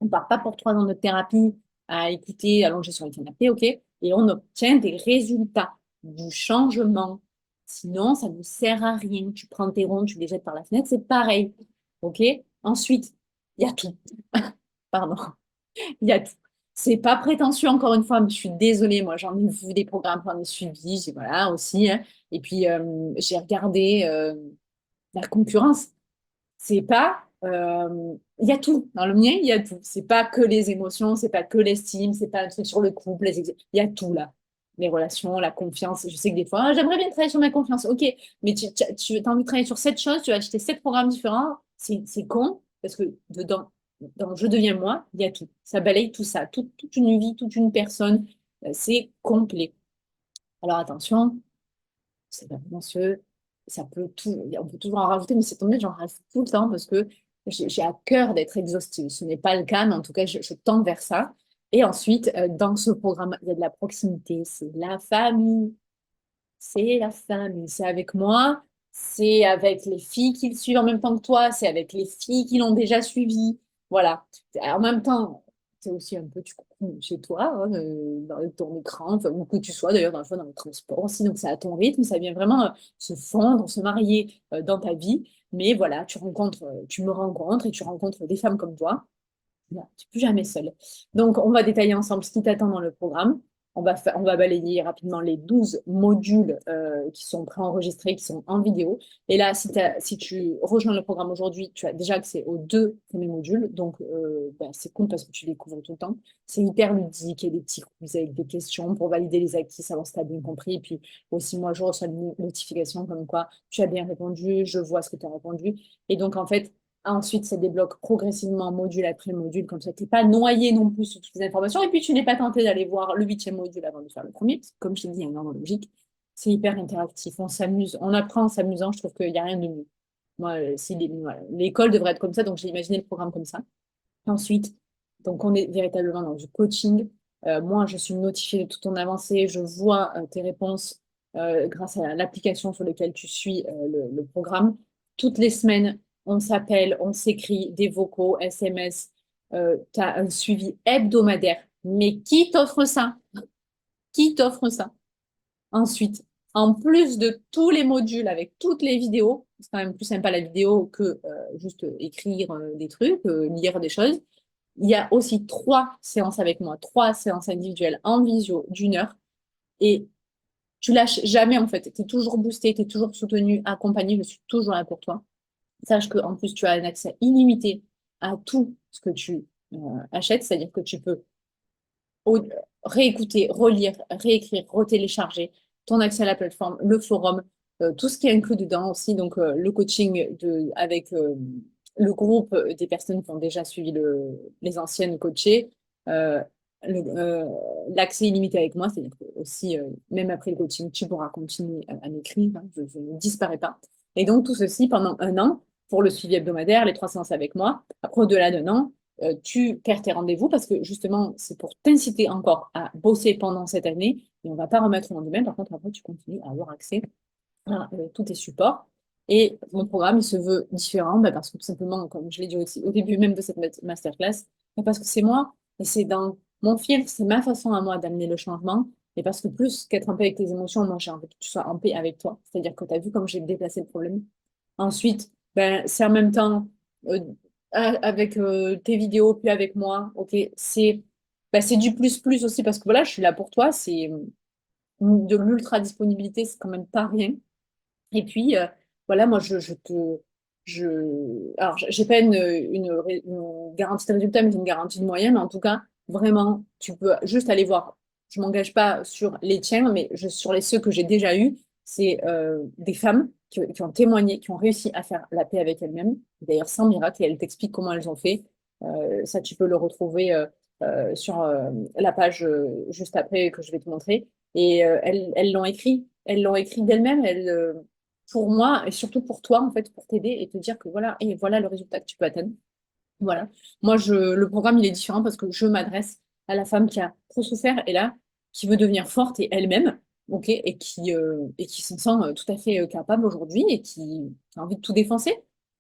On ne part pas pour 3 ans de thérapie à écouter, allongé sur le canapé. Ok. Et on obtient des résultats, du changement. Sinon, ça ne sert à rien. Tu prends tes ronds, tu les jettes par la fenêtre, c'est pareil. Ok. Ensuite, il y a tout. Pardon. Il y a tout. C'est pas prétentieux, encore une fois, mais je suis désolée, moi j'en ai vu des programmes, j'en ai suivi, j'ai voilà aussi, hein. Et puis j'ai regardé la concurrence. C'est pas, il y a tout. Dans le mien, il y a tout. C'est pas que les émotions, c'est pas que l'estime, c'est pas un truc sur le couple, il y a tout là. Les relations, la confiance. Je sais que des fois, ah, j'aimerais bien travailler sur ma confiance. Ok, mais tu as envie de travailler sur cette chose, tu vas acheter 7 programmes différents. C'est con, parce que dedans, dans Je deviens moi, il y a tout. Ça balaye tout ça, toute une vie, toute une personne. C'est complet. Alors attention, c'est pas prétentieux, ça peut tout, on peut toujours en rajouter, mais c'est tombé, j'en rajoute tout le temps parce que j'ai à cœur d'être exhaustive. Ce n'est pas le cas, mais en tout cas, je tends vers ça. Et ensuite, dans ce programme, il y a de la proximité, c'est la famille, c'est la famille, c'est avec moi, c'est avec les filles qui le suivent en même temps que toi, c'est avec les filles qui l'ont déjà suivi. Voilà. En même temps, c'est aussi un peu tu comprends, chez toi, hein, dans ton écran, enfin, où que tu sois d'ailleurs, dans le fond, dans le transport aussi, donc c'est à ton rythme, ça vient vraiment se fondre, se marier dans ta vie. Mais voilà, tu me rencontres et tu rencontres des femmes comme toi. Voilà, tu n'es plus jamais seule. Donc, on va détailler ensemble ce qui t'attend dans le programme. on va balayer rapidement les 12 modules qui sont préenregistrés, qui sont en vidéo. Et là, si tu rejoins le programme aujourd'hui, tu as déjà accès aux deux premiers modules. Donc, c'est cool parce que tu découvres tout le temps. C'est hyper ludique. Il y a des petits quiz avec des questions pour valider les acquis, savoir si tu as bien compris. Et puis aussi, moi, je reçois une notification comme quoi tu as bien répondu, je vois ce que tu as répondu. Et donc, en fait, ensuite, ça débloque progressivement module après module, comme ça, tu n'es pas noyé non plus sur toutes les informations. Et puis, tu n'es pas tenté d'aller voir le huitième module avant de faire le premier, parce que comme je t'ai dit, il y a une ordre logique. C'est hyper interactif, on s'amuse, on apprend en s'amusant, je trouve qu'il n'y a rien de mieux. Moi, voilà, l'école devrait être comme ça, donc j'ai imaginé le programme comme ça. Ensuite, donc on est véritablement dans du coaching. Moi, je suis notifiée de toute ton avancée, je vois tes réponses grâce à l'application sur laquelle tu suis le programme. Toutes les semaines, on s'appelle, on s'écrit des vocaux, SMS. Tu as un suivi hebdomadaire. Mais qui t'offre ça? Qui t'offre ça? Ensuite, en plus de tous les modules avec toutes les vidéos, c'est quand même plus sympa la vidéo que juste écrire des trucs, lire des choses. Il y a aussi 3 séances avec moi, 3 séances individuelles en visio d'1 heure. Et tu lâches jamais en fait. Tu es toujours boosté, tu es toujours soutenu, accompagné. Je suis toujours là pour toi. Sache qu'en plus, tu as un accès illimité à tout ce que tu achètes. C'est-à-dire que tu peux au- réécouter, relire, réécrire, retélécharger ton accès à la plateforme, le forum, tout ce qui est inclus dedans aussi. Donc, le coaching avec le groupe des personnes qui ont déjà suivi les anciennes coachées. euh, L'accès illimité avec moi, c'est-à-dire que aussi, même après le coaching, tu pourras continuer à m'écrire, hein, je ne disparais pas. Et donc, tout ceci pendant 1 an pour le suivi hebdomadaire, les 3 séances avec moi. Après, au-delà d'1 an, tu perds tes rendez-vous parce que justement, c'est pour t'inciter encore à bosser pendant cette année et on ne va pas remettre au lendemain. Par contre, après, tu continues à avoir accès à tous tes supports. Et mon programme, il se veut différent parce que tout simplement, comme je l'ai dit aussi au début même de cette masterclass, parce que c'est moi et c'est dans mon fil, c'est ma façon à moi d'amener le changement. Et parce que plus qu'être en paix avec tes émotions, moi j'ai envie que tu sois en paix avec toi. C'est-à-dire que tu as vu comme j'ai déplacé le problème. Ensuite, c'est en même temps euh, avec tes vidéos, puis avec moi, ok, c'est du plus aussi parce que voilà, je suis là pour toi, c'est de l'ultra disponibilité, c'est quand même pas rien. Et puis, voilà, moi, alors, j'ai pas une garantie de résultat, mais j'ai une garantie de moyenne. Mais en tout cas, vraiment, tu peux juste aller voir. Je m'engage pas sur les tiens, mais sur ceux que j'ai déjà eus, c'est des femmes qui ont témoigné, qui ont réussi à faire la paix avec elles-mêmes. D'ailleurs, sans miracle, et elles t'expliquent comment elles ont fait. Ça, tu peux le retrouver sur la page juste après que je vais te montrer. Et elles l'ont écrit. Elles l'ont écrit d'elles-mêmes. Pour moi et surtout pour toi, en fait, pour t'aider et te dire que voilà, et voilà le résultat que tu peux atteindre. Voilà. Moi, le programme, il est différent parce que je m'adresse à la femme qui a trop souffert et là, qui veut devenir forte et elle-même, ok, et qui s'en sent tout à fait capable aujourd'hui et qui a envie de tout défoncer.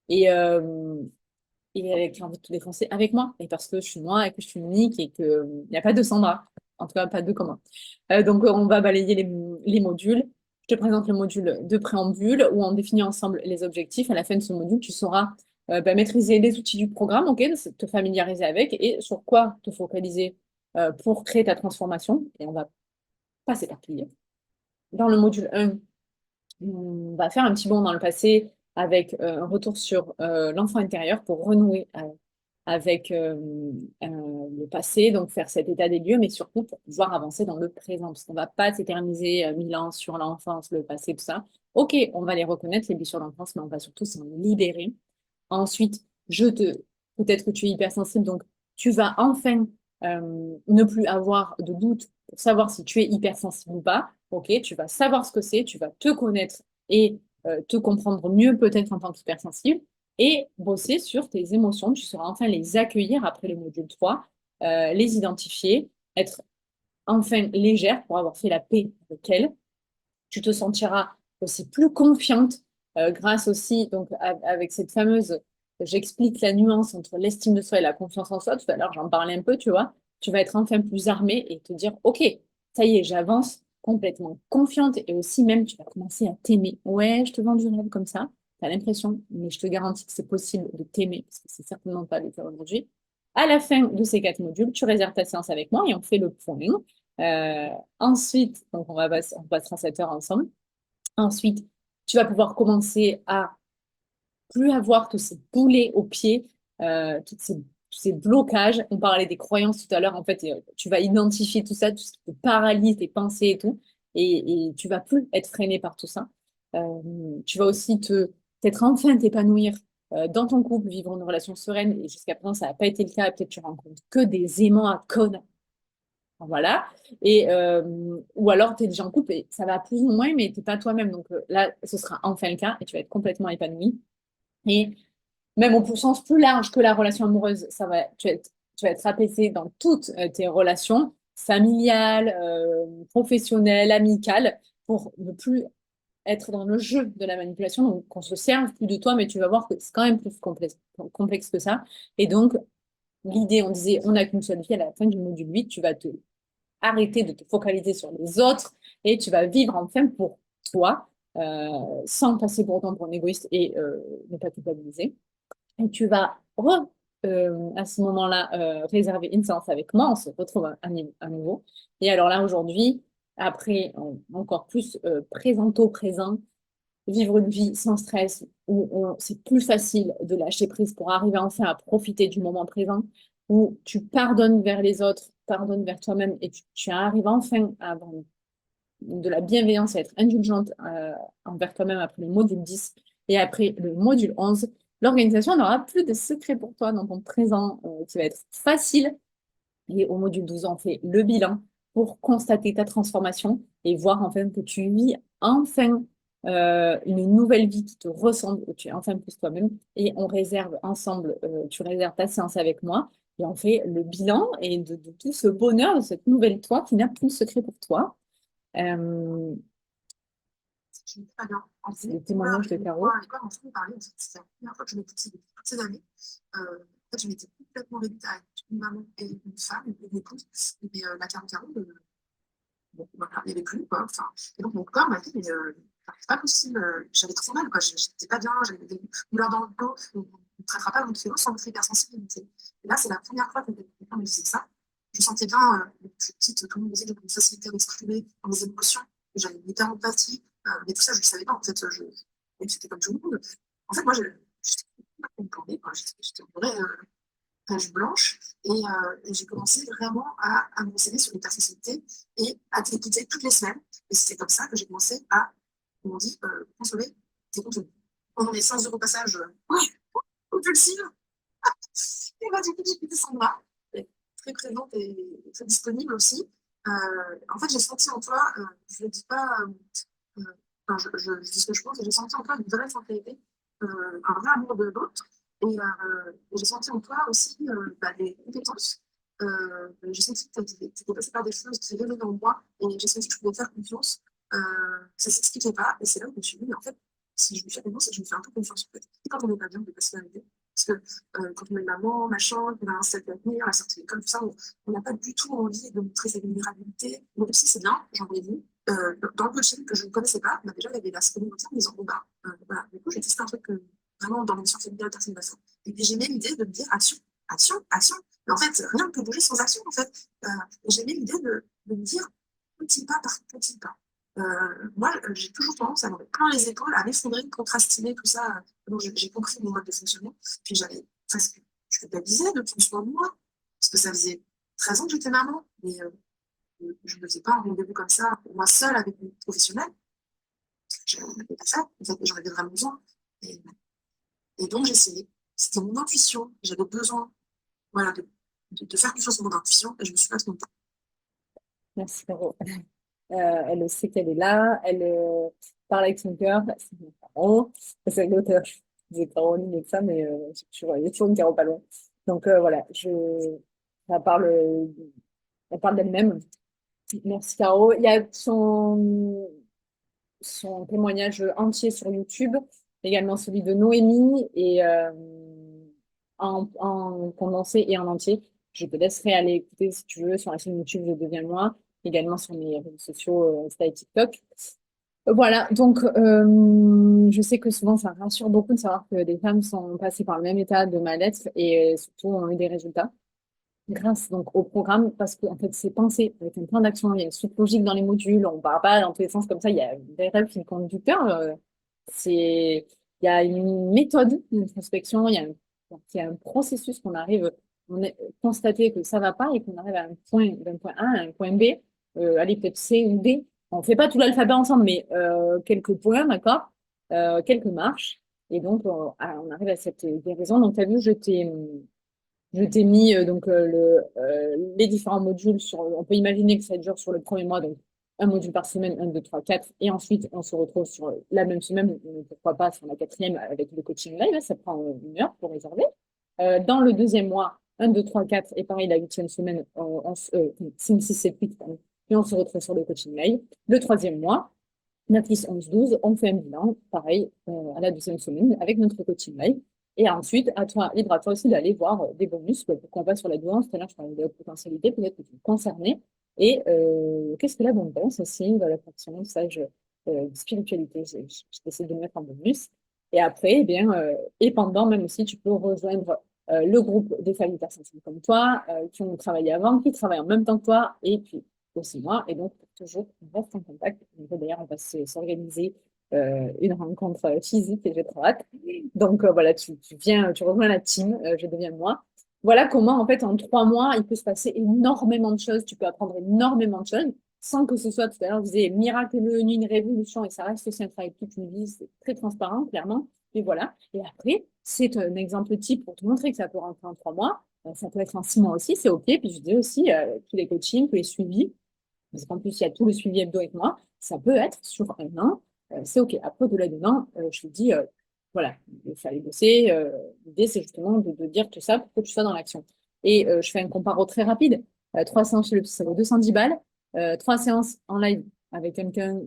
Et, qui a envie de tout défoncer avec moi. Et parce que je suis moi et que je suis unique et qu'il n'y a pas de Sandra. En tout cas, pas de commun. Donc, on va balayer les modules. Je te présente le module de préambule où on définit ensemble les objectifs. À la fin de ce module, tu sauras maîtriser les outils du programme, ok, te familiariser avec et sur quoi te focaliser pour créer ta transformation. Et on va pas s'éparpiller. Dans le module 1, on va faire un petit bond dans le passé avec un retour sur l'enfant intérieur pour renouer avec le passé, donc faire cet état des lieux, mais surtout pour pouvoir avancer dans le présent, parce qu'on ne va pas s'éterniser 1000 ans sur l'enfance, le passé, tout ça. Ok, on va les reconnaître, les blessures d'enfance, mais on va surtout s'en libérer. Ensuite, peut-être que tu es hypersensible, donc tu vas enfin ne plus avoir de doute pour savoir si tu es hypersensible ou pas. Ok, tu vas savoir ce que c'est, tu vas te connaître et te comprendre mieux peut-être en tant qu'hypersensible et bosser sur tes émotions. Tu sauras enfin les accueillir après le module 3, les identifier, être enfin légère pour avoir fait la paix avec elles. Tu te sentiras aussi plus confiante grâce aussi, donc avec cette fameuse, j'explique la nuance entre l'estime de soi et la confiance en soi. Tout à l'heure, j'en parlais un peu, tu vois. Tu vas être enfin plus armée et te dire, OK, ça y est, j'avance complètement confiante et aussi même, tu vas commencer à t'aimer. Ouais, je te vends du rêve comme ça. Tu as l'impression, mais je te garantis que c'est possible de t'aimer parce que c'est certainement pas le cas aujourd'hui. À la fin de ces 4 modules, tu réserves ta séance avec moi et on fait le point. Euh, Ensuite, donc on passera 7 heures ensemble. Ensuite, tu vas pouvoir commencer à plus avoir tous ces boulets aux pieds, tous ces blocages. On parlait des croyances tout à l'heure. En fait, tu vas identifier tout ça, tout ce qui te paralyse, tes pensées et tout. Et tu vas plus être freiné par tout ça. Tu vas aussi peut-être enfin t'épanouir dans ton couple, vivre une relation sereine. Et jusqu'à présent, ça n'a pas été le cas. Et peut-être tu rencontres que des aimants à connes. Voilà. Ou alors, tu es déjà en couple et ça va plus ou moins, mais tu n'es pas toi-même. Donc là, ce sera enfin le cas et tu vas être complètement épanoui. Et même au sens plus large que la relation amoureuse, tu vas être apaisé dans toutes tes relations familiales, professionnelles, amicales, pour ne plus être dans le jeu de la manipulation, donc qu'on se serve plus de toi, mais tu vas voir que c'est quand même plus complexe que ça. Et donc, l'idée, on disait, on n'a qu'une seule vie, à la fin du module 8, tu vas te arrêter de te focaliser sur les autres et tu vas vivre enfin pour toi, sans passer pour autant pour un égoïste et ne pas culpabiliser. Et tu vas à ce moment-là réserver une séance avec moi. On se retrouve à nouveau. Et alors là, aujourd'hui, après, encore plus présento présent, vivre une vie sans stress, où c'est plus facile de lâcher prise pour arriver enfin à profiter du moment présent, où tu pardonnes vers les autres, pardonnes vers toi-même, et tu arrives enfin à avoir de la bienveillance et être indulgente envers toi-même après le module 10 et après le module 11. L'organisation n'aura plus de secret pour toi dans ton présent qui va être facile. Et au module 12, on fait le bilan pour constater ta transformation et voir enfin que tu vis enfin une nouvelle vie qui te ressemble, où tu es enfin plus toi-même. Et on réserve ensemble, tu réserves ta séance avec moi et on fait le bilan et de tout ce bonheur de cette nouvelle toi qui n'a plus de secret pour toi. Euh, Je vais très bien. En c'est fait, le voilà, témoignage de moi, Caro. à l'école, on s'en parlait, en fait, c'était la première fois que je m'étais dit depuis toutes ces années. En fait, je m'étais complètement réduite à être une maman et une femme, une épouse. Mais la 40-40, bon, voilà, il n'y avait plus, quoi. Enfin, et donc, mon corps m'a dit, mais c'est pas possible. J'avais trop mal, quoi. J'étais pas bien, j'avais des douleurs dans le dos. On ne traitera pas l'endométriose sans votre hypersensibilité. Et là, c'est la première fois que quelqu'un me disait ça. Je sentais bien, depuis petite, tout le monde me disait, donc une facilité à m'exprimer dans mes émotions. J'avais une hyperempathie. Mais tout ça, je ne savais pas. En fait, c'était comme tout le monde. En fait, moi, j'étais complètement paumée, quoi. J'étais une vraie page blanche. Et j'ai commencé vraiment à me renseigner sur l'hypersensibilité et à t'écouter toutes les semaines. Et c'est comme ça que j'ai commencé à, comme on dit, consommer tes contenus. Pendant les séances de repassage compulsives, et bah, du coup, j'ai écouté Sandra, elle est très présente et très disponible aussi. En fait, j'ai senti en toi, je ne dis pas, euh, enfin, je dis ce que je pense, et j'ai senti en toi une vraie sincérité, un vrai amour de l'autre. Et j'ai senti en toi aussi bah, des compétences. J'ai senti que tu étais passé par des choses qui résonnaient en moi et j'ai senti que je pouvais faire confiance. Ça ne s'expliquait pas et c'est là où je me suis dit, mais en fait, si je me fais confiance, c'est que je me fais un peu confiance en fait. Et quand on n'est pas bien, on peut pas se faire aider. Parce que quand on est maman, machin, qu'on a un step à tenir, à sortir de l'école, tout ça, on n'a pas du tout envie de montrer sa vulnérabilité. Donc si c'est bien, j'en ai vu. Dans le coaching que je ne connaissais pas, bah, déjà, il y avait la communauté en disant, bon bah, voilà, du coup, j'ai testé un truc vraiment dans l'émission familiale, personne ne va faire. Et puis j'aimais l'idée de me dire action, action, action. Mais en fait, rien ne peut bouger sans action, en fait. J'aimais l'idée de me dire petit pas par petit pas. Moi, j'ai toujours tendance à me mettre plein les épaules, à m'effondrer, contrastiner tout ça. Donc, j'ai compris mon mode de fonctionnement. Puis j'avais presque, je culpabilisais de prendre soin de moi, parce que ça faisait 13 ans que j'étais maman, mais je ne faisais pas un rendez-vous comme ça, pour moi seule avec une professionnelle. Je n'avais pas ça, en fait, j'en avais vraiment besoin. Et, et donc, j'ai essayé. C'était mon intuition. J'avais besoin voilà, de faire confiance en mon intuition et je me suis pas trompée. Merci, Caro. Elle sait qu'elle est là, elle parle avec son cœur. C'est mon Caro. C'est l'auteur. Je disais Caroline et tout ça, mais il y a toujours une Caro pas loin. Donc voilà, elle parle, elle parle d'elle-même. Merci, Caro. Il y a son témoignage entier sur YouTube, également celui de Noémie, et en condensé et en entier. Je te laisserai aller écouter si tu veux sur la chaîne YouTube Je deviens moi, également sur mes réseaux sociaux, Insta et TikTok. Voilà, donc je sais que souvent ça rassure beaucoup de savoir que des femmes sont passées par le même état de mal-être et surtout ont eu des résultats. grâce donc au programme parce que en fait c'est pensé avec un plan d'action, il y a une suite logique dans les modules, on ne part pas dans tous les sens comme ça, il y a un véritable fil conducteur. Il y a une méthode d'introspection, il y a un processus qu'on arrive, on a constaté que ça ne va pas et qu'on arrive à un point, d'un point A à un point B, allez peut-être C ou D. On ne fait pas tout l'alphabet ensemble, mais quelques points, d'accord, quelques marches. Et donc, on arrive à cette guérison. Donc, tu as vu, je t'ai mis les différents modules sur. On peut imaginer que ça dure sur le premier mois, donc un module par semaine, un, deux, trois, quatre. Et ensuite, on se retrouve sur la même semaine, pourquoi pas sur la quatrième avec le coaching live. Ça prend une heure pour réserver. Dans le deuxième mois, un, deux, trois, quatre. Et pareil, la huitième semaine, 5, 6, 7, 8. Pardon. Et on se retrouve sur le coaching live. Le troisième mois, 9, 10, 11, 12, on fait un bilan, pareil, à la deuxième semaine avec notre coaching live. Et ensuite, à toi, libre à toi aussi d'aller voir des bonus. Pourquoi pas sur la douance, tout à l'heure, je parlais de la potentialité, peut-être que tu es concerné. Et qu'est-ce que l'abondance aussi dans la fraction, sage spiritualité, j'essaie de le mettre en bonus. Et après, eh bien, et pendant, même aussi, tu peux rejoindre le groupe des femmes hypersensibles comme toi, qui ont travaillé avant, qui travaillent en même temps que toi, et puis aussi moi. Et donc, pour toujours, on reste en contact. D'ailleurs, on va s'organiser une rencontre physique et j'ai trop hâte. Donc, voilà, tu viens, tu rejoins la team, je deviens moi. Voilà comment, en fait, en 3 mois, il peut se passer énormément de choses. Tu peux apprendre énormément de choses sans que ce soit, tout à l'heure, je disais, miraculeux, une révolution, et ça reste aussi un travail toute une vie. C'est très transparent, clairement. Et voilà. Et après, c'est un exemple type pour te montrer que ça peut rentrer en 3 mois. Ça peut être en 6 mois aussi, c'est OK. Puis je dis aussi, tous les coachings, tous les suivis, parce qu'en plus, il y a tout le suivi hebdo avec moi. Ça peut être sur un an. C'est OK. Après, au-delà d'un an, je te dis, voilà, il fallait bosser. L'idée, c'est justement de dire tout ça pour que tu sois dans l'action. Et je fais un comparo très rapide. 3 séances chez le psy, ça vaut 210 balles. 3 séances en live avec quelqu'un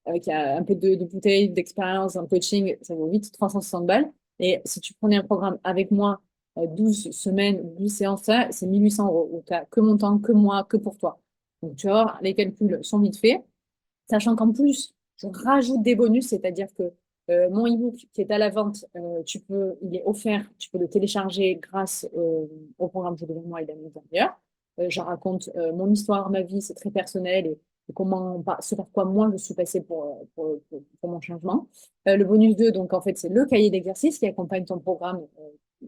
avec un peu de bouteille, d'expérience, un coaching, ça vaut vite 360 balles. Et si tu prenais un programme avec moi, 12 semaines, 12 séances, ça, c'est 1800 euros. Donc, tu n'as que mon temps, que moi, que pour toi. Donc, tu vas voir, les calculs sont vite faits. Sachant qu'en plus, je rajoute des bonus, c'est-à-dire que mon e-book qui est à la vente, il est offert, tu peux le télécharger grâce au programme Je deviens moi et l'année dernière. Je raconte mon histoire, ma vie, c'est très personnel et comment, ce par quoi moi je suis passée pour mon changement. Le bonus 2, donc en fait, c'est le cahier d'exercice qui accompagne ton programme,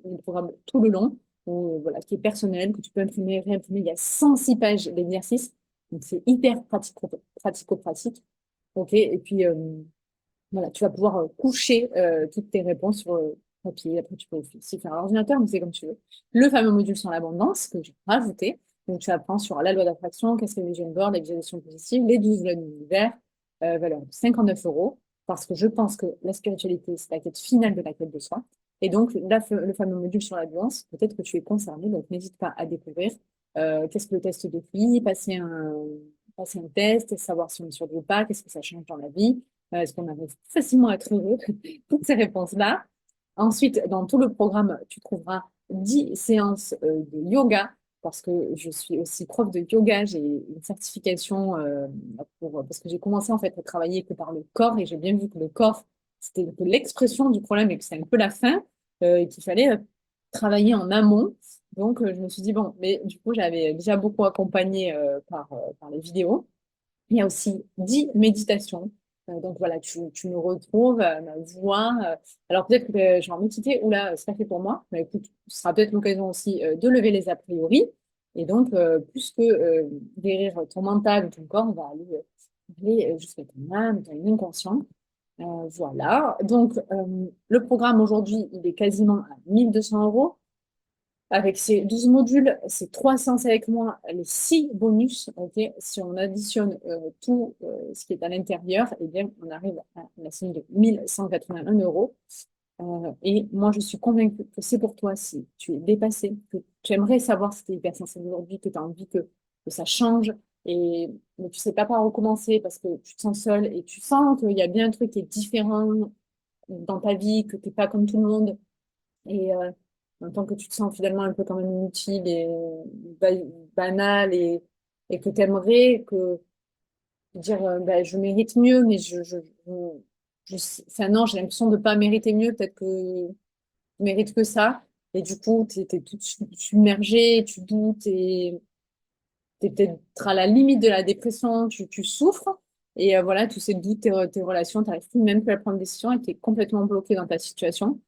le programme tout le long, voilà, qui est personnel, que tu peux imprimer, réimprimer. Il y a 106 pages d'exercices, donc c'est hyper pratico-pratique. OK, et puis voilà, tu vas pouvoir coucher toutes tes réponses sur papier. Après, tu peux aussi faire à l'ordinateur, mais c'est comme tu veux. Le fameux module sur l'abondance que j'ai rajouté. Donc, tu apprends sur la loi d'attraction, qu'est-ce que le vision board, la visualisation positive, les 12 lois de l'univers, valeur de 59 euros, parce que je pense que la spiritualité, c'est la quête finale de la quête de soi. Et donc, le fameux module sur l'abondance, peut-être que tu es concerné, donc n'hésite pas à découvrir qu'est-ce que le test de QI, passer un test, savoir si on est sur ou pas, qu'est-ce que ça change dans la vie. Est-ce qu'on arrive facilement à être heureux? Toutes ces réponses-là. Ensuite, dans tout le programme, tu trouveras 10 séances de yoga, parce que je suis aussi prof de yoga. J'ai une certification parce que j'ai commencé en fait à travailler que par le corps et j'ai bien vu que le corps, c'était un peu l'expression du problème et que c'est un peu la fin et qu'il fallait travailler en amont. Donc, je me suis dit, bon, mais du coup, j'avais déjà beaucoup accompagné par les vidéos. Il y a aussi 10 méditations. Donc voilà, tu me retrouves, ma voix. Alors peut-être que j'ai envie de citer, oula, c'est pas fait pour moi. Mais écoute, ce sera peut-être l'occasion aussi de lever les a priori. Et donc, plus que guérir ton mental ou ton corps, on va aller jusqu'à ton âme, ton inconscient. Voilà. Donc, le programme aujourd'hui, il est quasiment à 1200 euros. Avec ces 12 modules, ces 3 séances avec moi, les 6 bonus, ok, si on additionne tout ce qui est à l'intérieur, eh bien, on arrive à la somme de 1181 euros. Et moi, je suis convaincue que c'est pour toi si tu es dépassé, que tu aimerais savoir si tu es hypersensible aujourd'hui, que tu as envie que ça change, mais tu ne sais pas par où commencer parce que tu te sens seule et tu sens qu'il y a bien un truc qui est différent dans ta vie, que tu n'es pas comme tout le monde. Et en tant que tu te sens finalement un peu quand même inutile et ba- banal et que tu aimerais dire bah, je mérite mieux, mais enfin, non, j'ai l'impression de ne pas mériter mieux, peut-être que je mérite que ça. et du coup, tu es tout submergé, tu doutes, et tu es peut-être à la limite de la dépression, tu souffres. Et voilà, tous ces doutes, tes relations, tu n'arrives plus même plus à prendre des décisions et tu es complètement bloqué dans ta situation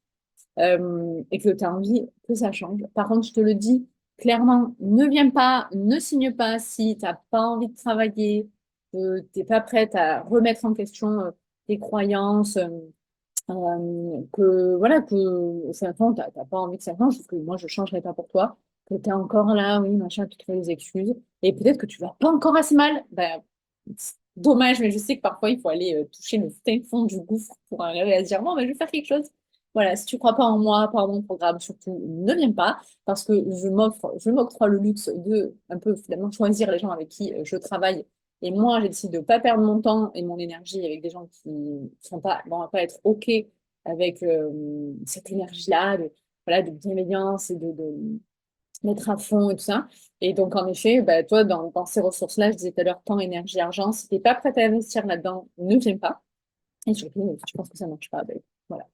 et que tu as envie que ça change. Par contre, je te le dis clairement, ne viens pas, ne signe pas si tu n'as pas envie de travailler, que tu n'es pas prête à remettre en question tes croyances, que voilà, que ça change, t'as pas envie que ça change, parce que moi je changerai pas pour toi, que tu es encore là, oui, machin, tu te fais des excuses, et peut-être que tu vas pas encore assez mal. Ben, c'est dommage, mais je sais que parfois il faut aller toucher le fin fond du gouffre pour arriver à se dire, bon, ben, je vais faire quelque chose. Voilà, si tu crois pas en moi, pas en mon programme, surtout ne viens pas, parce que je m'octroie le luxe de un peu finalement choisir les gens avec qui je travaille. Et moi, j'ai décidé de ne pas perdre mon temps et mon énergie avec des gens qui sont pas, vont pas être OK avec cette énergie-là, voilà, de bienveillance et d'être à fond et tout ça. Et donc, en effet, bah, toi, dans ces ressources-là, je disais tout à l'heure, temps, énergie, argent, si tu n'es pas prête à investir là-dedans, ne viens pas. Et surtout, si tu penses que ça ne marche pas, ben, voilà.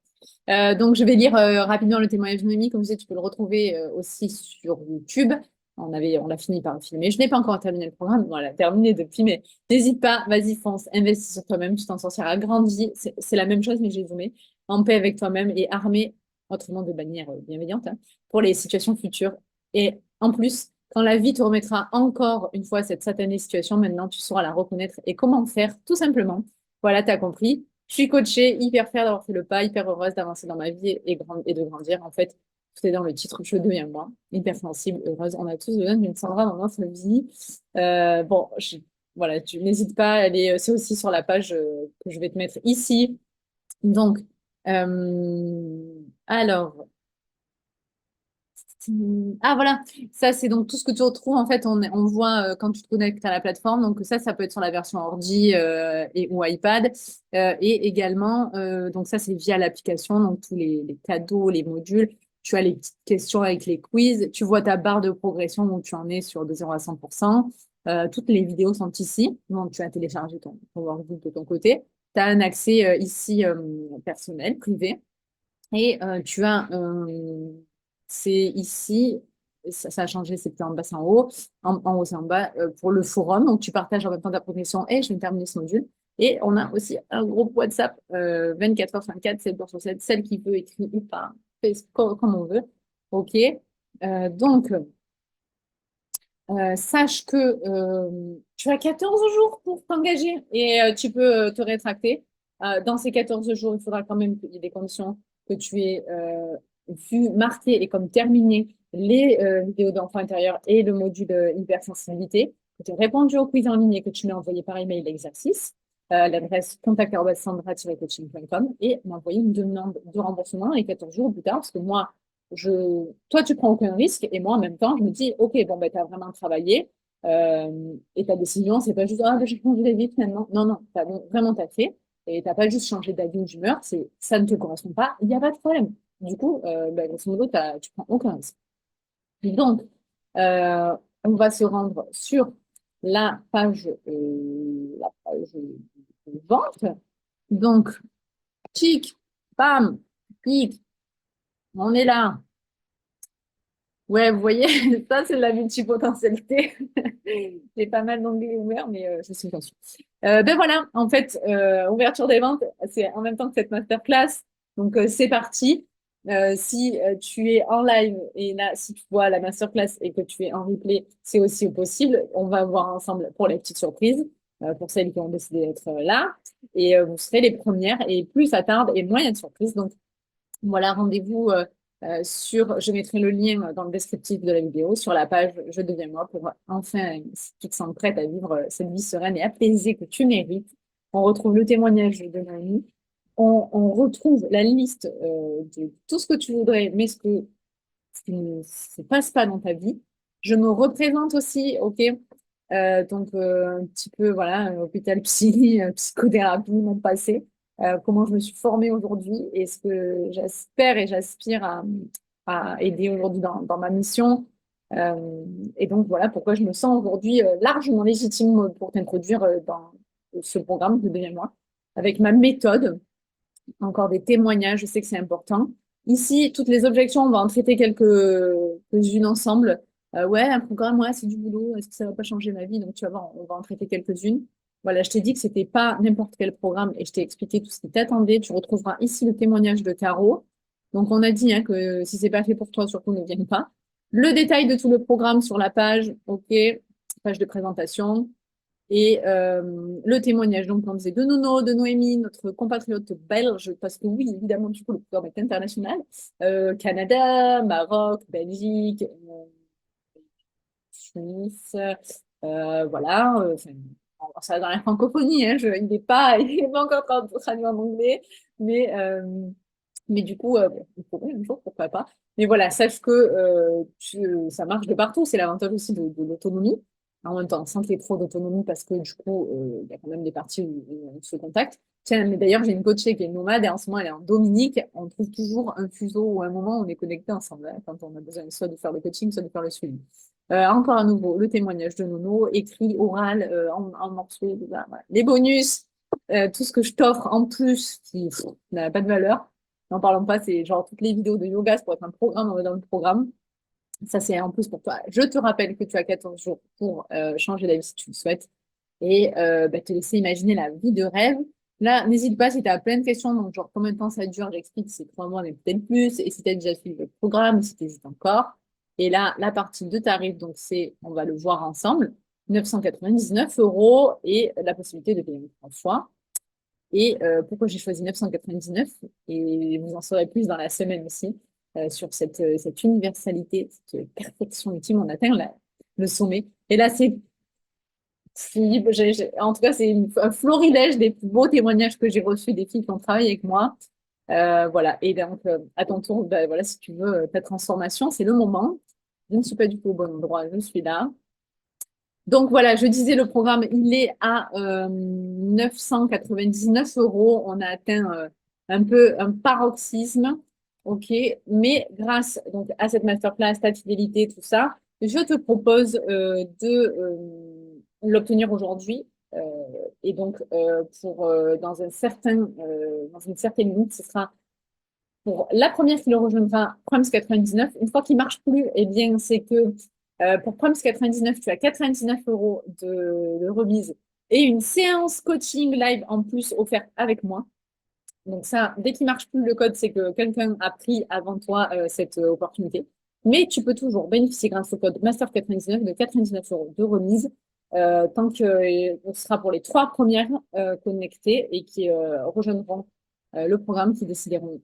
Donc, je vais lire rapidement le témoignage de Noémie. Comme je disais, tu peux le retrouver aussi sur YouTube. On l'a fini par le filmer. Je n'ai pas encore terminé le programme. Voilà, terminé depuis, mais n'hésite pas, vas-y, fonce, investis sur toi-même. Tu t'en sortiras grandi. C'est la même chose, mais j'ai zoomé. En paix avec toi-même et armé, autrement de manière bienveillante, hein, pour les situations futures. Et en plus, quand la vie te remettra encore une fois cette satanée situation, maintenant, tu sauras la reconnaître et comment faire, tout simplement. Voilà, tu as compris. Je suis coachée, hyper fière d'avoir fait le pas, hyper heureuse d'avancer dans ma vie et de grandir. En fait, tout est dans le titre, je deviens moi, hyper sensible, heureuse. On a tous besoin d'une Sandra dans notre vie. Bon, voilà, tu n'hésites pas, c'est aussi sur la page que je vais te mettre ici. Donc, alors, ah voilà, ça c'est donc tout ce que tu retrouves en fait, on voit quand tu te connectes à la plateforme, donc ça peut être sur la version ordi ou iPad et également, donc ça c'est via l'application, donc tous les cadeaux, les modules, tu as les petites questions avec les quiz, tu vois ta barre de progression où tu en es sur de 0 à 100%, toutes les vidéos sont ici, donc tu as téléchargé ton workbook de ton côté, tu as un accès ici personnel, privé. Et tu as, c'est ici, ça a changé, c'est plus en bas, c'est en haut. En haut, c'est en bas pour le forum. Donc, tu partages en même temps ta progression et je vais terminer ce module. Et on a aussi un groupe WhatsApp 24 h 24, 7 jours sur 7, celle qui veut écrire ou pas, fait comme on veut. OK. Donc, sache que tu as 14 jours pour t'engager et tu peux te rétracter. Dans ces 14 jours, il faudra quand même qu'il y ait des conditions que tu aies vu, marqué et comme terminé les vidéos d'enfants intérieurs et le module hypersensibilité, que tu aies répondu au quiz en ligne et que tu m'aies envoyé par email l'exercice, l'adresse contact@sandra-coaching.com et m'envoyer une demande de remboursement dans les 14 jours plus tard, parce que moi, toi, tu prends aucun risque et moi, en même temps, je me dis, OK, bon, ben, tu as vraiment travaillé et ta décision, c'est pas juste, ah, ben, j'ai changé d'avis finalement. Non, non, vraiment, tu as fait et tu n'as pas juste changé d'avis ou d'humeur, ça ne te correspond pas, il n'y a pas de problème. Du coup, ben, grosso modo, tu prends aucun risque. Donc, euh, on va se rendre sur la page vente. Donc, clic, bam, clic, on est là. Ouais, vous voyez, ça, c'est de la multipotentialité. J'ai pas mal d'onglets ouverts, mais je suis consciente. Ben voilà, en fait, ouverture des ventes, c'est en même temps que cette masterclass. Donc, c'est parti. Si tu es en live et là, si tu vois la masterclass et que tu es en replay, c'est aussi possible. On va voir ensemble pour les petites surprises, pour celles qui ont décidé d'être là. Et vous serez les premières. Et plus ça tarde, et moins il y a de surprises. Donc, voilà, rendez-vous je mettrai le lien dans le descriptif de la vidéo sur la page Je deviens moi pour enfin, si tu te sens prête à vivre cette vie sereine et apaisée que tu mérites. On retrouve le témoignage de Naomi. On retrouve la liste de tout ce que tu voudrais, mais ce qui ne se passe pas dans ta vie. Je me représente aussi, ok? Donc, un petit peu, voilà, hôpital psy, psychothérapie, mon passé, comment je me suis formée aujourd'hui et ce que j'espère et j'aspire à aider aujourd'hui dans ma mission. Et donc, voilà pourquoi je me sens aujourd'hui largement légitime pour t'introduire dans ce programme de Deviens moi, avec ma méthode, encore des témoignages, je sais que c'est important. Ici, toutes les objections, on va en traiter quelques-unes ensemble. Ouais, un programme, ouais, c'est du boulot. Est-ce que ça va pas changer ma vie? Donc, tu vas voir, on va en traiter quelques-unes. Voilà, je t'ai dit que c'était pas n'importe quel programme et je t'ai expliqué tout ce qui t'attendait. Tu retrouveras ici le témoignage de Caro. Donc, on a dit hein, que si c'est pas fait pour toi, surtout ne viens pas. Le détail de tout le programme sur la page, OK, page de présentation. Et le témoignage, donc, on disait de Nono, de Noémie, notre compatriote belge, parce que oui, évidemment, du coup, le programme est international. Canada, Maroc, Belgique, Suisse, voilà. Ça va dans la francophonie, hein, il n'est pas, il est pas encore traduit en anglais, mais, euh, mais du coup, bon, il pourrait un jour, pourquoi pas. Mais voilà, sache que ça marche de partout. C'est l'avantage aussi de l'autonomie. En même temps, sans qu'il y ait trop d'autonomie, parce que du coup, il y a quand même des parties où on se contacte. Tiens, mais d'ailleurs, j'ai une coachée qui est nomade et en ce moment, elle est en Dominique. On trouve toujours un fuseau ou un moment où on est connecté ensemble, hein, quand on a besoin soit de faire le coaching, soit de faire le suivi. Encore à nouveau, le témoignage de Nono, écrit, oral, en morceaux, voilà. Les bonus, tout ce que je t'offre en plus, qui n'a pas de valeur. N'en parlons pas, c'est genre toutes les vidéos de yoga, c'est pour être un programme, on va dans le programme. Ça, c'est en plus pour toi. Je te rappelle que tu as 14 jours pour changer d'avis si tu le souhaites et te laisser imaginer la vie de rêve. Là, n'hésite pas si tu as plein de questions, donc genre combien de temps ça dure, j'explique, c'est 3 mois, mais peut-être plus, et si tu as déjà suivi le programme, si tu hésites encore. Et là, la partie de tarif, donc c'est, on va le voir ensemble, 999 € et la possibilité de payer en fois. Et pourquoi j'ai choisi 999, et vous en saurez plus dans la semaine aussi, sur cette universalité, cette perfection ultime, on atteint le sommet. Et là, c'est en tout cas, c'est un florilège des plus beaux témoignages que j'ai reçus des filles qui ont travaillé avec moi. Voilà. Et donc, à ton tour, ben, voilà, si tu veux ta transformation, c'est le moment. Je ne suis pas du tout au bon endroit, je suis là. Donc voilà, je disais, le programme, il est à 999 €. On a atteint un peu un paroxysme. OK. Mais grâce donc, à cette masterclass, ta fidélité, tout ça, je te propose de l'obtenir aujourd'hui. Euh, et donc, dans une certaine limite, ce sera pour la première qui le rejoindra, Proms 99. Une fois qu'il ne marche plus, eh bien, c'est que pour Proms 99, tu as 99 € de remise et une séance coaching live en plus offerte avec moi. Donc ça, dès qu'il ne marche plus le code, c'est que quelqu'un a pris avant toi cette opportunité. Mais tu peux toujours bénéficier grâce au code Master99 de 99 € de remise tant que ce sera pour les 3 premières connectées et qui rejoindront le programme qui décideront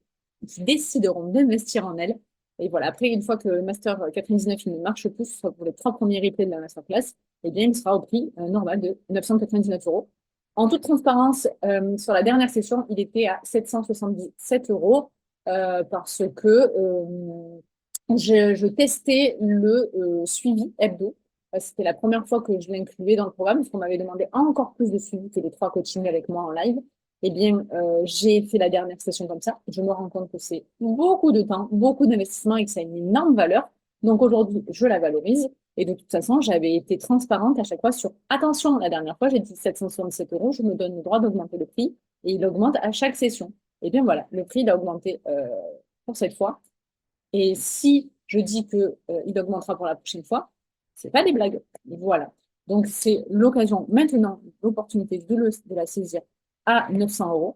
d'investir en elles. Et voilà, après, une fois que le Master 99 il ne marche plus, ce soit pour les 3 premiers replays de la Masterclass, eh bien, il sera au prix normal de 999 €. En toute transparence, sur la dernière session, il était à 777 € parce que je testais le suivi hebdo. C'était la première fois que je l'incluais dans le programme parce qu'on m'avait demandé encore plus de suivi que les 3 coachings avec moi en live. Eh bien, j'ai fait la dernière session comme ça. Je me rends compte que c'est beaucoup de temps, beaucoup d'investissement et que ça a une énorme valeur. Donc aujourd'hui, je la valorise. Et de toute façon, j'avais été transparente à chaque fois sur attention, la dernière fois, j'ai dit 767 €, je me donne le droit d'augmenter le prix et il augmente à chaque session. Et bien voilà, le prix il a augmenté pour cette fois. Et si je dis que il augmentera pour la prochaine fois, c'est pas des blagues. Voilà. Donc c'est l'occasion maintenant, l'opportunité de la saisir à 900 €,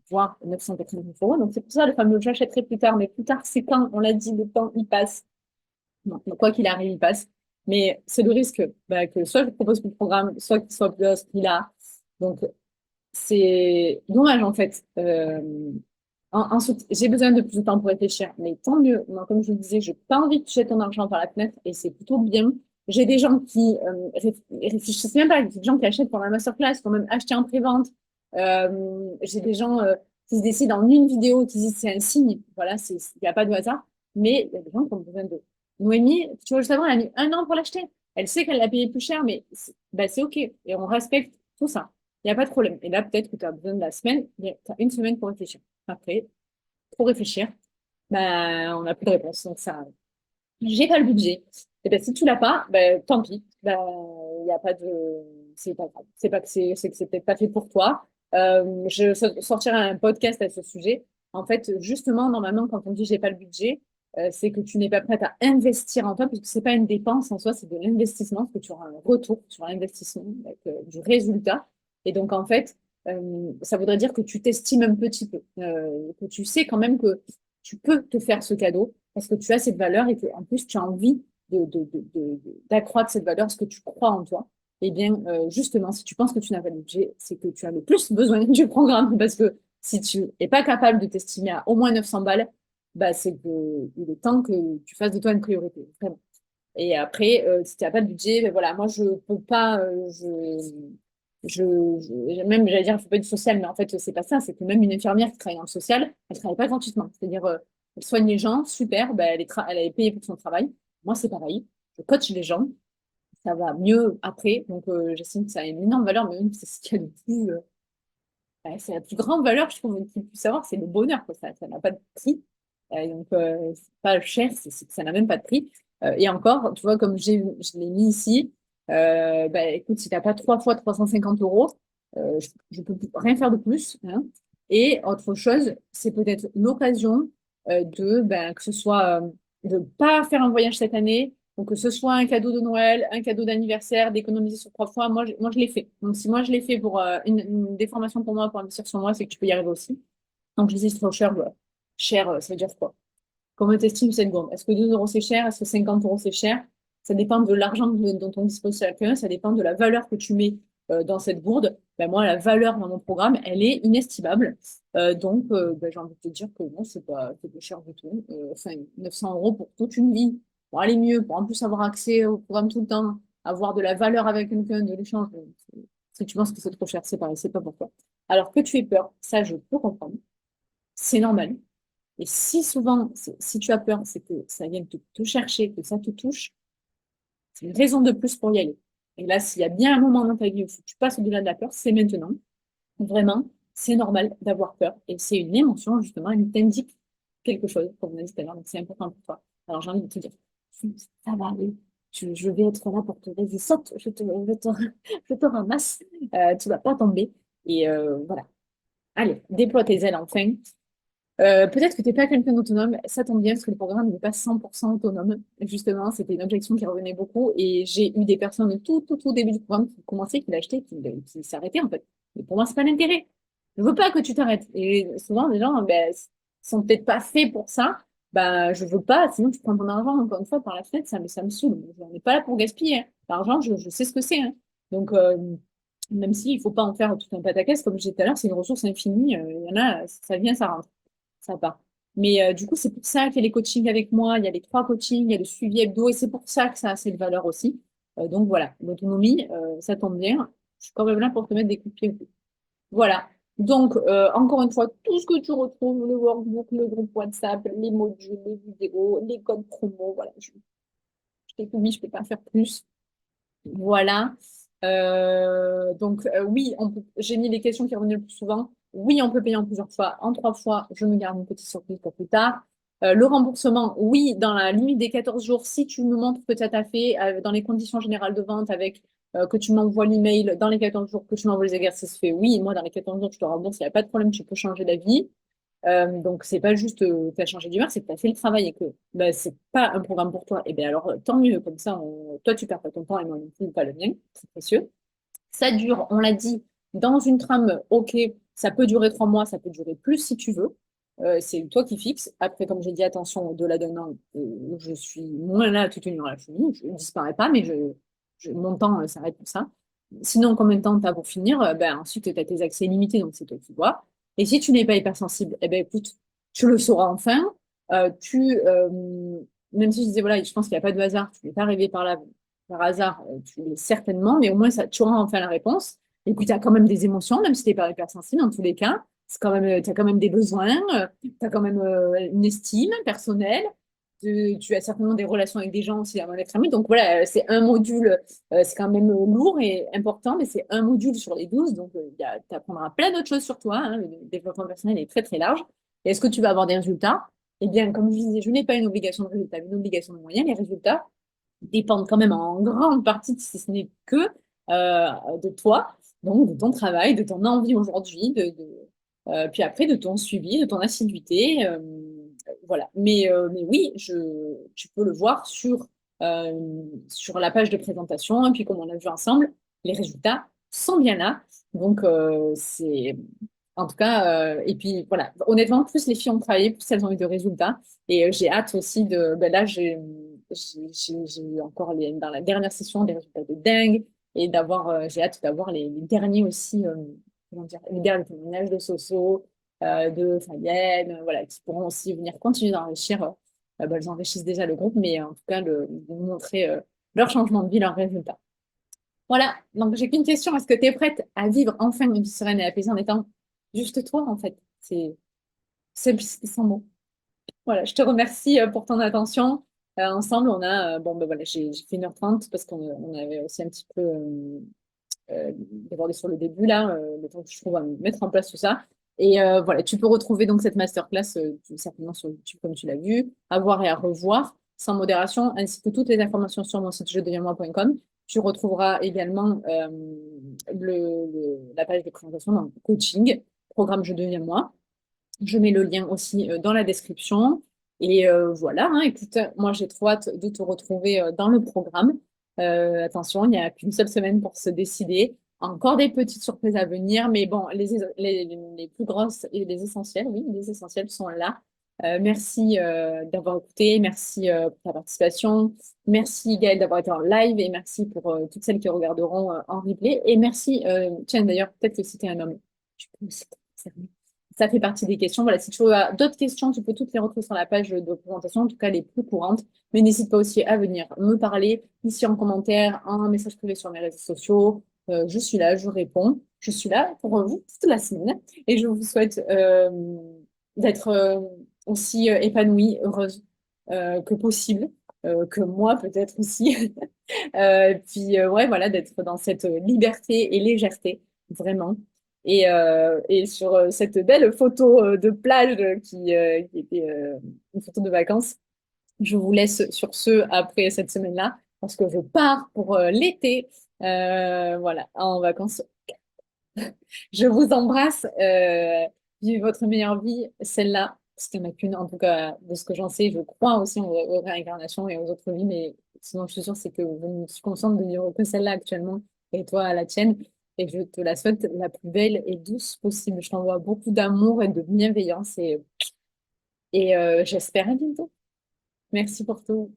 voire 999 €. Donc c'est pour ça le fameux j'achèterai plus tard, mais plus tard c'est quand, on l'a dit, le temps il passe. Non, quoi qu'il arrive, il passe. Mais c'est le risque bah, que soit je propose plus de programme, soit qu'il soit plus à ce prix-là. Donc, c'est dommage, en fait. Ensuite, j'ai besoin de plus de temps pour réfléchir, mais tant mieux. Moi, comme je vous disais, je n'ai pas envie de jeter ton argent par la fenêtre et c'est plutôt bien. J'ai des gens qui réfléchissent même pas, des gens qui achètent pour la masterclass, qui ont même acheté en pré-vente. J'ai des gens qui se décident en une vidéo, qui disent c'est un signe. Voilà, il n'y a pas de hasard. Mais il y a des gens qui ont besoin de Noémie, tu vois, juste avant, elle a mis 1 an pour l'acheter. Elle sait qu'elle l'a payé plus cher, mais bah, c'est OK. Et on respecte tout ça. Il n'y a pas de problème. Et là, peut-être que tu as besoin de la semaine. Tu as une semaine pour réfléchir. Après, pour réfléchir, bah, on n'a plus de réponse. Donc, ça, j'ai pas le budget. Et ben, si tu l'as pas, ben, tant pis. Ben, il n'y a pas de. C'est pas grave. C'est pas que c'est que c'est peut-être pas fait pour toi. Je sortirai un podcast à ce sujet. En fait, justement, normalement, quand on dit j'ai pas le budget, c'est que tu n'es pas prête à investir en toi, parce que c'est pas une dépense en soi, c'est de l'investissement, parce que tu auras un retour sur l'investissement, avec du résultat. Et donc, en fait, ça voudrait dire que tu t'estimes un petit peu, que tu sais quand même que tu peux te faire ce cadeau, parce que tu as cette valeur et que en plus, tu as envie d'accroître cette valeur, parce que tu crois en toi. Eh bien, justement, si tu penses que tu n'as pas de budget, c'est que tu as le plus besoin du programme, parce que si tu n'es pas capable de t'estimer à au moins 900 balles, bah, c'est qu'il est temps que tu fasses de toi une priorité, vraiment. Et après, si tu n'as pas de budget, ben voilà, moi, je peux pas, même, j'allais dire, il ne faut pas du social, mais en fait, c'est pas ça. C'est que même une infirmière qui travaille dans le social, elle ne travaille pas gratuitement. C'est-à-dire, elle soigne les gens, super, ben, elle est payée pour son travail. Moi, c'est pareil. Je coach les gens, ça va mieux après. Donc, j'estime que ça a une énorme valeur, mais même c'est ce qu'il y a de plus. Ouais, c'est la plus grande valeur, je trouve, qu'il puisse avoir, c'est le bonheur, quoi. Ça n'a pas de prix. Donc, c'est pas cher, c'est que ça n'a même pas de prix. Et encore, tu vois, comme je l'ai mis ici, bah, écoute, si tu n'as pas 3 fois 350 euros, je peux rien faire de plus, hein. Et autre chose, c'est peut-être l'occasion ben, que ce soit de ne pas faire un voyage cette année, donc, que ce soit un cadeau de Noël, un cadeau d'anniversaire, d'économiser sur 3 fois, moi je l'ai fait. Donc, si moi je l'ai fait pour des formations pour moi, pour investir sur moi, c'est que tu peux y arriver aussi. Donc, je dis trop cher, bah, cher, ça veut dire quoi? Comment t'estimes cette gourde? Est-ce que 2 euros c'est cher? Est-ce que 50 euros c'est cher? Ça dépend de l'argent dont on dispose chacun, ça dépend de la valeur que tu mets dans cette gourde. Ben, moi, la valeur dans mon programme, elle est inestimable. Donc, ben, j'ai envie de te dire que non, c'est pas cher du tout. Enfin, 900 euros pour toute une vie, pour aller mieux, pour en plus avoir accès au programme tout le temps, avoir de la valeur avec quelqu'un, de l'échange. Si tu penses que c'est trop cher, c'est pareil, c'est pas pour toi. Alors que tu aies peur, ça, je peux comprendre. C'est normal. Et si souvent, si tu as peur, c'est que ça vient te chercher, que ça te touche, c'est une raison de plus pour y aller. Et là, s'il y a bien un moment dans ta vie où tu passes au-delà de la peur, c'est maintenant. Vraiment, c'est normal d'avoir peur. Et c'est une émotion, justement, elle t'indique quelque chose, comme on a dit tout à l'heure, donc c'est important pour toi. Alors j'ai envie de te dire, ça va aller. Je vais être là pour te réveiller. Saute, je te ramasse. Tu vas pas tomber. Et voilà. Allez, déploie tes ailes enfin. Peut-être que tu n'es pas quelqu'un d'autonome, ça tombe bien parce que le programme n'est pas 100% autonome. Justement, c'était une objection qui revenait beaucoup et j'ai eu des personnes tout début du programme qui commençaient, qui l'achetaient, qui s'arrêtaient en fait. Mais pour moi, c'est pas l'intérêt. Je veux pas que tu t'arrêtes. Et souvent, les gens ben, sont peut-être pas faits pour ça. Ben, je veux pas, sinon tu prends ton argent encore une fois par la fenêtre, ça me saoule. On n'est pas là pour gaspiller, hein. L'argent, je sais ce que c'est, hein. Donc, même s'il ne faut pas en faire tout un pataquès, comme je disais tout à l'heure, c'est une ressource infinie. Il y en a, ça vient, ça rentre ça part. Mais du coup, c'est pour ça qu'il y a les coachings avec moi, il y a les 3 coachings, il y a le suivi hebdo, et c'est pour ça que ça a cette valeur aussi. Donc voilà, l'autonomie, ça tombe bien. Je suis quand même là pour te mettre des coups de pied au cul. Voilà. Donc, encore une fois, tout ce que tu retrouves, le workbook, le groupe WhatsApp, les modules, les vidéos, les codes promo, voilà. Je t'ai tout mis, je ne peux pas faire plus. Voilà. Donc, oui, j'ai mis les questions qui revenaient le plus souvent. Oui, on peut payer en plusieurs fois. En 3 fois, je me garde une petite surprise pour plus tard. Le remboursement, oui, dans la limite des 14 jours, si tu me montres que ça t'a fait dans les conditions générales de vente, avec que tu m'envoies l'email dans les 14 jours, que tu m'envoies les exercices faits, oui, moi, dans les 14 jours, je te rembourse, il n'y a pas de problème, tu peux changer d'avis. Donc, c'est pas juste tu as changé d'humeur, c'est que tu as fait le travail et que bah, c'est pas un programme pour toi. Et bien alors, tant mieux, comme ça, toi, tu perds pas ton temps et moi non plus, pas le mien, c'est précieux. Ça dure, on l'a dit, dans une trame, ok, ça peut durer 3 mois, ça peut durer plus si tu veux. C'est toi qui fixes. Après, comme j'ai dit, attention, au-delà d'un an, je suis moins là à te tenir à la cheville. Je ne disparais pas, mais mon temps s'arrête pour ça. Sinon, combien de temps tu as pour finir? Ben, ensuite, tu as tes accès limités, donc c'est toi qui vois. Et si tu n'es pas hypersensible, eh ben, écoute, tu le sauras enfin. Même si je disais, voilà, je pense qu'il n'y a pas de hasard, tu n'es pas arrivé par là, par hasard, tu l'es certainement, mais au moins, ça, tu auras enfin la réponse. Et puis, tu as quand même des émotions, même si tu n'es pas hypersensible, dans tous les cas. Tu as quand même des besoins, tu as quand même une estime personnelle. Tu as certainement des relations avec des gens aussi avant d'être ami. Donc voilà, c'est un module, c'est quand même lourd et important, mais c'est un module sur les 12. Donc tu apprendras plein d'autres choses sur toi, hein. Le développement personnel est très très large. Et est-ce que tu vas avoir des résultats? Eh bien, comme je disais, je n'ai pas une obligation de résultat, une obligation de moyen. Les résultats dépendent quand même en grande partie, si ce n'est que de toi, donc de ton travail, de ton envie aujourd'hui, Puis après, de ton suivi, de ton assiduité. Voilà. Mais oui, tu peux le voir sur la page de présentation. Et puis, comme on a vu ensemble, les résultats sont bien là. Donc, en tout cas, et puis voilà, honnêtement, plus les filles ont travaillé, plus elles ont eu de résultats. Et j'ai hâte aussi ben là, j'ai eu encore dans la dernière session des résultats de dingue et j'ai hâte d'avoir les derniers aussi, comment dire, les derniers témoignages de Soso, de Fabienne, voilà, qui pourront aussi venir continuer d'enrichir. Ben, elles enrichissent déjà le groupe, mais en tout cas, de nous montrer leur changement de vie, leurs résultats. Voilà, donc j'ai qu'une question. Est-ce que tu es prête à vivre enfin une vie sereine et apaisée en étant juste toi, en fait? C'est simplicité sans mots. Voilà, je te remercie pour ton attention. Ensemble, bon, ben voilà, j'ai fait 1h30 parce qu'on avait aussi un petit peu débordé sur le début, là, le temps que je trouve à mettre en place tout ça. Et voilà, tu peux retrouver donc cette masterclass certainement sur YouTube, comme tu l'as vu, à voir et à revoir, sans modération, ainsi que toutes les informations sur mon site jeuxdevienmoi.com. Tu retrouveras également la page de présentation dans le coaching, programme Je deviens moi. Je mets le lien aussi dans la description. Et voilà, hein, écoute, moi j'ai trop hâte de te retrouver dans le programme. Attention, il n'y a qu'une seule semaine pour se décider. Encore des petites surprises à venir, mais bon, les plus grosses et les essentielles, oui, les essentielles sont là. Merci d'avoir écouté, merci pour ta participation, merci Gaëlle d'avoir été en live et merci pour toutes celles qui regarderont en replay. Et merci, tiens d'ailleurs, peut-être que si tu es un homme, tu peux aussi te concerner. Ça fait partie des questions. Voilà, si tu as d'autres questions, tu peux toutes les retrouver sur la page de présentation, en tout cas les plus courantes. Mais n'hésite pas aussi à venir me parler ici en commentaire, en message privé sur mes réseaux sociaux. Je suis là, je réponds. Je suis là pour vous toute la semaine. Et je vous souhaite d'être aussi épanouie, heureuse que possible, que moi peut-être aussi. Puis ouais, voilà, d'être dans cette liberté et légèreté, vraiment. Et sur cette belle photo de plage qui était une photo de vacances, je vous laisse sur ce après cette semaine-là, parce que je pars pour l'été, voilà, en vacances. Je vous embrasse, vivez votre meilleure vie, celle-là, parce qu'il n'y en a qu'une, en tout cas, de ce que j'en sais, je crois aussi aux réincarnations et aux autres vies, mais sinon, je suis sûre, c'est que je me suis consciente de vivre que celle-là actuellement, et toi à la tienne, et je te la souhaite la plus belle et douce possible. Je t'envoie beaucoup d'amour et de bienveillance, et j'espère à bientôt. Merci pour tout.